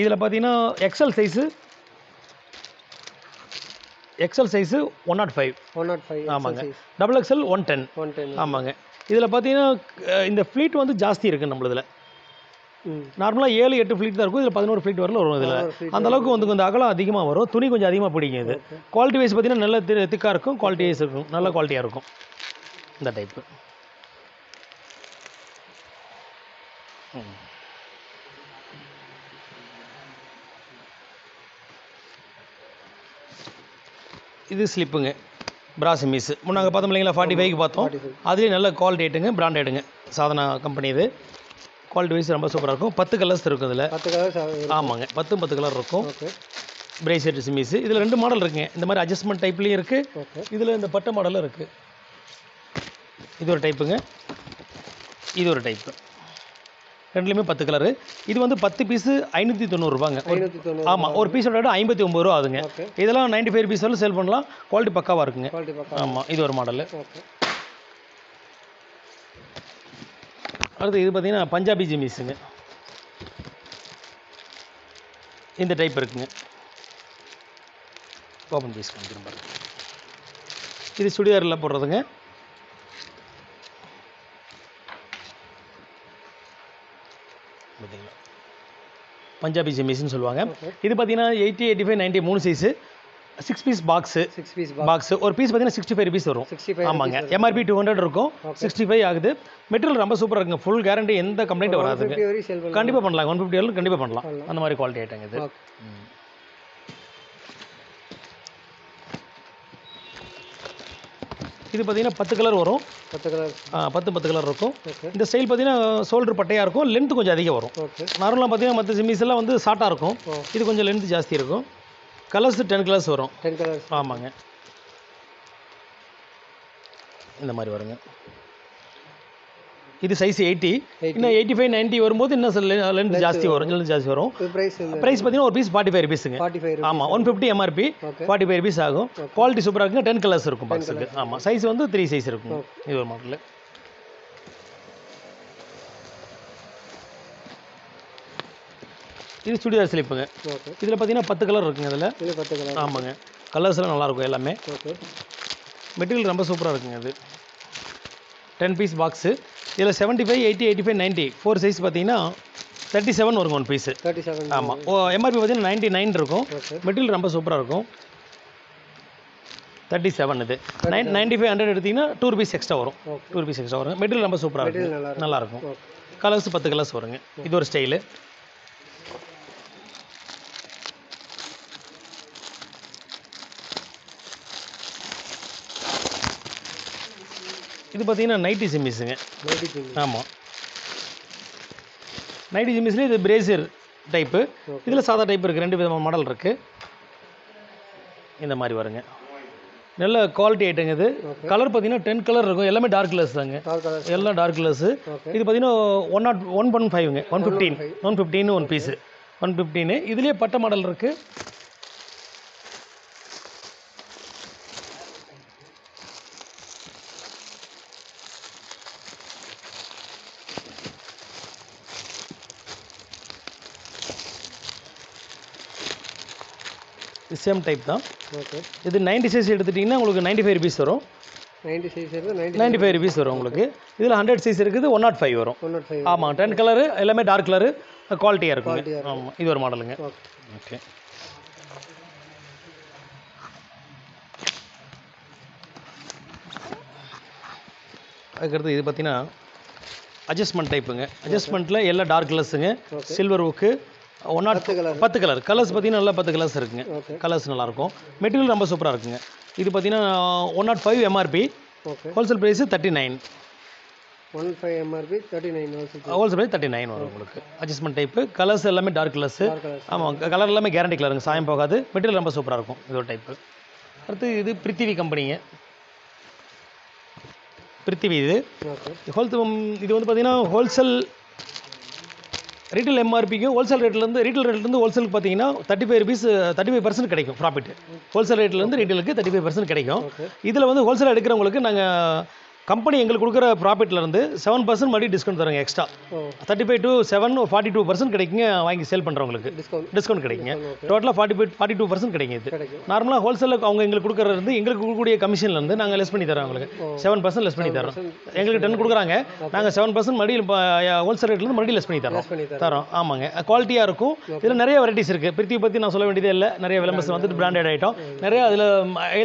Speaker 2: இதில் பார்த்தீங்கன்னா எக்ஸ்எல் சைஸு 105.
Speaker 1: 105.
Speaker 2: ஆமாங்க. Double XL 110.
Speaker 1: 110.
Speaker 2: ஆமாங்க. இதில் பார்த்தீங்கன்னா இந்த ஃப்ளீட் வந்து ஜாஸ்தி இருக்குது நம்மளதில்.
Speaker 1: ம்
Speaker 2: நார்மலாக 7-8 ஃப்ளீட் தான் இருக்கும். இதில் 11 ஃப்ளீட் வரல வரும். இதில் அந்த அளவுக்கு வந்து கொஞ்சம் அகலம் அதிகமாக வரும். துணி கொஞ்சம் அதிகமாக பிடிக்கும். இது குவாலிட்டி வைஸ் பார்த்தீங்கன்னா நல்ல திக்காக இருக்கும். குவாலிட்டி வைஸ் இருக்கும், நல்ல குவாலிட்டியாக இருக்கும் இந்த டைப்பு. இது ஸ்லிப்புங்க, பிராஸ் மிஸ். முன்னாங்க பார்த்தோம் இல்லைங்களா, 45க்கு பார்த்தோம். அதுலேயே நல்ல குவாலிட்டி ஐட்டுங்க, பிராண்ட் ஐட்டுங்க, சாதனா கம்பெனி. இது குவாலிட்டி வைஸ் ரொம்ப சூப்பராக இருக்கும். 10 கலர்ஸ் இருக்கும் இதில்.
Speaker 1: 10 கலர்ஸ்.
Speaker 2: ஆமாங்க, 10 கலர் இருக்கும்.
Speaker 1: Okay
Speaker 2: bracelet chemise. இதில் 2 மாடல் இருக்குங்க. இந்த மாதிரி அட்ஜஸ்ட்மெண்ட் டைப்லேயும் இருக்குது.
Speaker 1: ஓகே
Speaker 2: இதில் இந்த பட்டை மாடலும் இருக்குது. இது ஒரு டைப்புங்க, இது ஒரு டைப்பு. ரெண்டுலேயுமே 10 கலரு. இது வந்து 10 பீஸு 590 ரூபாங்க.
Speaker 1: 590.
Speaker 2: ஆமாம், ஒரு பீஸோட ரேட் 59 ரூபா ஆகுதுங்க.
Speaker 1: ஓகே
Speaker 2: இதெல்லாம் 95 பீஸ் வரலும் சேல் பண்ணலாம். குவாலிட்டி பக்காவாக இருக்குங்க.
Speaker 1: குவாலிட்டி பக்கா.
Speaker 2: ஆமாம், இது ஒரு மாடலு.
Speaker 1: ஓகே
Speaker 2: அடுத்து இது பார்த்தீங்கன்னா பஞ்சாபி ஜிமிஸுங்க. இந்த டைப் இருக்குங்க. ஓப்பன் பீஸ் காமிக்கிறேன் பாருங்க. இது சுடிதாரில் போடுறதுங்க. பார்த்தீங்களா, பஞ்சாபி ஜிமிஸ்ன்னு சொல்லுவாங்க. இது பார்த்தீங்கன்னா 80, 85, 90 3 size. 6 piece box.
Speaker 1: 6 piece
Speaker 2: box ஒரு பீஸ் பார்த்தீங்கன்னா 65 ருபீஸ் வரும்.
Speaker 1: 65.
Speaker 2: ஆமாங்க, எம்ஆர்பி 200 இருக்கும், 65 ஆகுது. மெட்டீரியல் ரொம்ப சூப்பராக இருக்குங்க. ஃபுல் கேரண்டி, எந்த கம்ப்ளைண்ட் வராதுங்க.
Speaker 1: 150 வரை சேல் பண்ணலாம்.
Speaker 2: கண்டிப்பாக பண்ணலாம். 150 வரலும் கண்டிப்பாக பண்ணலாம். அந்த மாதிரி குவாலிட்டி ஐட்டங்க இது.
Speaker 1: ஓகே
Speaker 2: இது பார்த்தீங்கன்னா 10 கலர் வரும்.
Speaker 1: 10 கலர்.
Speaker 2: 10 கலர் இருக்கும்.
Speaker 1: ஓகே
Speaker 2: இந்த ஸ்டைல் பார்த்தீங்கன்னா ஷோல்டர் பட்டையாக இருக்கும், லென்த் கொஞ்சம் அதிகம் வரும்.
Speaker 1: ஓகே
Speaker 2: நார்மலாக பார்த்தீங்கன்னா மற்ற ஜிம்மிஸ் எல்லாம் வந்து ஷார்ட்டாக இருக்கும். இது கொஞ்சம் லென்த் ஜாஸ்தி இருக்கும். கலர்ஸ் 10 கலர்ஸ் வரும்.
Speaker 1: 10 கலர்ஸ்.
Speaker 2: ஆமாங்க, இந்த மாதிரி வருங்க. இது சைஸ் 80. இன்னும் 85 90 வரும்போது இன்னும் லென்த் ஜாஸ்தி வரும்.
Speaker 1: ப்ரைஸ்
Speaker 2: ப்ரைஸ் பார்த்தீங்கன்னா ஒரு பீஸ் 45 ருபீஸுங்க.
Speaker 1: 45
Speaker 2: ஆமாம், 150 எம்ஆர்பி, 45 ருபீஸ் ஆகும். குவாலிட்டி சூப்பராக இருக்குங்க. 10 கலர்ஸ் இருக்கும் பாக்ஸுக்கு. ஆமாம், சைஸ் வந்து 3 சைஸ் இருக்கும். இது ஒரு மாடல். இது சுடிதார் ஸ்லிப்புங்க. இதில் பார்த்தீங்கன்னா 10 கலர் இருக்குங்க. இதில்
Speaker 1: 10 கலர்.
Speaker 2: ஆமாங்க, கலர்ஸ்லாம் நல்லாயிருக்கும் எல்லாமே. மெட்டீரியல் ரொம்ப சூப்பராக இருக்குங்க. இது 10 பீஸ் பாக்ஸு. இதில் 75 80 85 90 4 சைஸ் பார்த்தீங்கன்னா 37 வருங்க ஒன் பீஸு.
Speaker 1: 37.
Speaker 2: ஆமாம், எம்ஆர்பி பார்த்தீங்கன்னா 99 இருக்கும். மெட்டீரியல் ரொம்ப சூப்பராக இருக்கும். 37 இது 95 100 எடுத்திங்கன்னா 2 ருபீஸ் எக்ஸ்ட்ரா வரும். 2 ருபீஸ் எக்ஸ்ட்ரா வரும். மெட்டீரியல் ரொம்ப சூப்பராக இருக்கும், நல்லாயிருக்கும். கலர்ஸ் 10 கலர்ஸ் வருங்க. இது ஒரு ஸ்டைலு. இது பார்த்தீங்கன்னா நைட்டி சிம்மிஸுங்க. ஆமாம், நைட்டி சிம்மிஸ்லேயே இது பிரேசியர் டைப்பு. இதில் சாதா டைப் இருக்குது. 2 விதமான மாடல் இருக்குது. இந்த மாதிரி வருங்க. நல்ல குவாலிட்டி ஐட்டங்க. இது கலர் பார்த்தீங்கன்னா 10 கலர் இருக்கும். எல்லாமே டார்க் கலர்ஸ் தாங்க, எல்லாம் டார்க் கலர்ஸு. இது பார்த்தீங்கன்னா 115ங்க. 115 ஒன் பீஸு 115. இதுலேயே பட்டை மாடல் இருக்குது. சேம் டைப் தான். இது 90 சைஸ் எடுத்துட்டிங்கன்னா உங்களுக்கு 95 ருபீஸ் வரும்.
Speaker 1: 90 சைஸ்
Speaker 2: 95 ருபீஸ் வரும் உங்களுக்கு. இதில் 100 சைஸ் இருக்குது, 105 வரும். ஆமாம், 10 கலரு, எல்லாமே டார்க் கலரு, குவாலிட்டியாக இருக்குங்க. ஆமாம், இது ஒரு மாடலுங்க. ஓகே, அதுக்கடுத்து இது பார்த்தீங்கன்னா அட்ஜஸ்ட்மெண்ட் டைப்புங்க. அட்ஜஸ்ட்மெண்ட்டில் எல்லாம் டார்க் கலர்ஸுங்க. Silver work, 10 colour. கலர்ஸ் பார்த்தீங்கன்னா நல்லா 10 கலர்ஸ் இருக்குங்க. கலர்ஸ் நல்லாயிருக்கும். மெட்டீரியல் ரொம்ப சூப்பராக இருக்குங்க. இது பார்த்தீங்கன்னா 105 MRP, wholesale price 39.
Speaker 1: 15 MRP 39
Speaker 2: wholesale price 39 வரும் உங்களுக்கு. Adjustment type. கலர்ஸ் எல்லாமே டார்க் கலர்ஸு. ஆமாம், கலர் எல்லாமே கேரண்டி கலருங்க, சாயம் போகாது. மெட்டீரியல் ரொம்ப சூப்பராக இருக்கும். இது ஒரு டைப்பு. அடுத்து இது பிருத்திவி கம்பெனிங்க. பிருத்திவி இது இது வந்து பார்த்தீங்கன்னா ஹோல்சேல் ரீட்டைல் எம்ஆர்பிக்கும் ஹோல்சேல் ரேட்லேருந்து ஹோல்சேலுக்கு பார்த்தீங்கன்னா 35% கிடைக்கும் ப்ராஃபிட். ஹோல்சேல் ரேட்லேருந்து ரீட்டைலுக்கு 35% கிடைக்கும். இதில் வந்து ஹோல்சேல் எடுக்கிறவங்களுக்கு நாங்கள் கம்பெனி எங்களுக்கு கொடுக்குற ப்ராஃபிட்லேருந்து 7% மறுபடியும் டிஸ்கவுண்ட் தருங்க. எக்ஸ்ட்ரா 35 to 7 42% கிடைக்குங்க. வாங்கி சேல் பண்ணுறவங்களுக்கு டிஸ்கவுண்ட் கிடைக்குங்க. டோட்டலாக 42% கிடைக்கும். இது நார்மலாக ஹோல்சேலில் அவங்க எங்களுக்கு கொடுக்குறது எங்களுக்கு கொடுக்கக்கூடிய கமிஷன்லேருந்து நாங்கள் லெஸ் பண்ணி தரோம். உங்களுக்கு 7% லெஸ் பண்ணி தரோம். எங்களுக்கு 10 கொடுக்குறாங்க, நாங்கள் 7% மறுபடியும் ஹோல்சேல் ரேட்லேருந்து மறுபடியும் லெஸ் பண்ணி தரோம். ஆமாங்க, குவாலிட்டியாக இருக்கும். இதில் நிறைய வெரைட்டிஸ் இருக்குது. பிரித்தி பற்றி நான் சொல்ல வேண்டியதே இல்லை. நிறைய விளம்பரம் வந்துட்டு பிராண்டட் ஐட்டம் நிறைய அதில்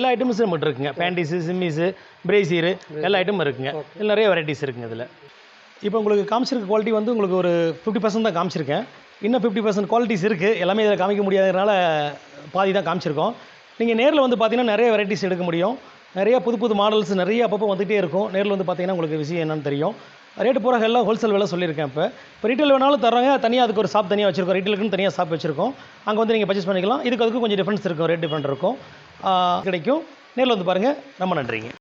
Speaker 2: எல்லா ஐட்டம்ஸும் நம்மகிட்ட இருக்குங்க. பேண்டிஸு, சிம்மிஸு, பிரேசியரு, எல்லா ஐட்டமும் இருக்குங்க. இதில் நிறைய வெரைட்டிஸ் இருக்குங்க. இதில் இப்போ உங்களுக்கு காமிச்சிருக்க குவாலிட்டி வந்து உங்களுக்கு ஒரு 50% தான் காமிச்சிருக்கேன். இன்னும் 50% குவாலிட்டிஸ் இருக்குது. எல்லாமே இதில் காமிக்க முடியாததுனால பாதி தான் காமிச்சிருக்கோம். நீங்கள் நேரில் வந்து பார்த்தீங்கன்னா நிறைய வெரைட்டிஸ் எடுக்க முடியும். நிறைய புது மாடல்ஸ் நிறைய அப்பப்போ வந்துகிட்டே இருக்கும். நேரில் வந்து பார்த்தீங்கன்னா உங்களுக்கு விஷயம் என்னன்னு தெரியும். ரேட்டு பூரா எல்லாம் ஹோல்சேல் விலை சொல்லியிருக்கேன். இப்போ ரீட்டைல் வேணாலும் தர்றாங்க. தனியாக அதுக்கு ஒரு ஷாப் தனியாக வச்சுருக்கோம். ரீட்டைலுக்குன்னு தனியாக ஷாப் வச்சுருக்கோம். அங்கே வந்து நீங்கள் பர்ச்சேஸ் பண்ணிக்கலாம். அதுக்கும் கொஞ்சம் டிஃப்ரென்ஸ் இருக்கும். ரேட் டிஃப்ரெண்ட் இருக்கும், கிடைக்கும். நேரில் வந்து பாருங்கள். ரொம்ப நன்றிங்க.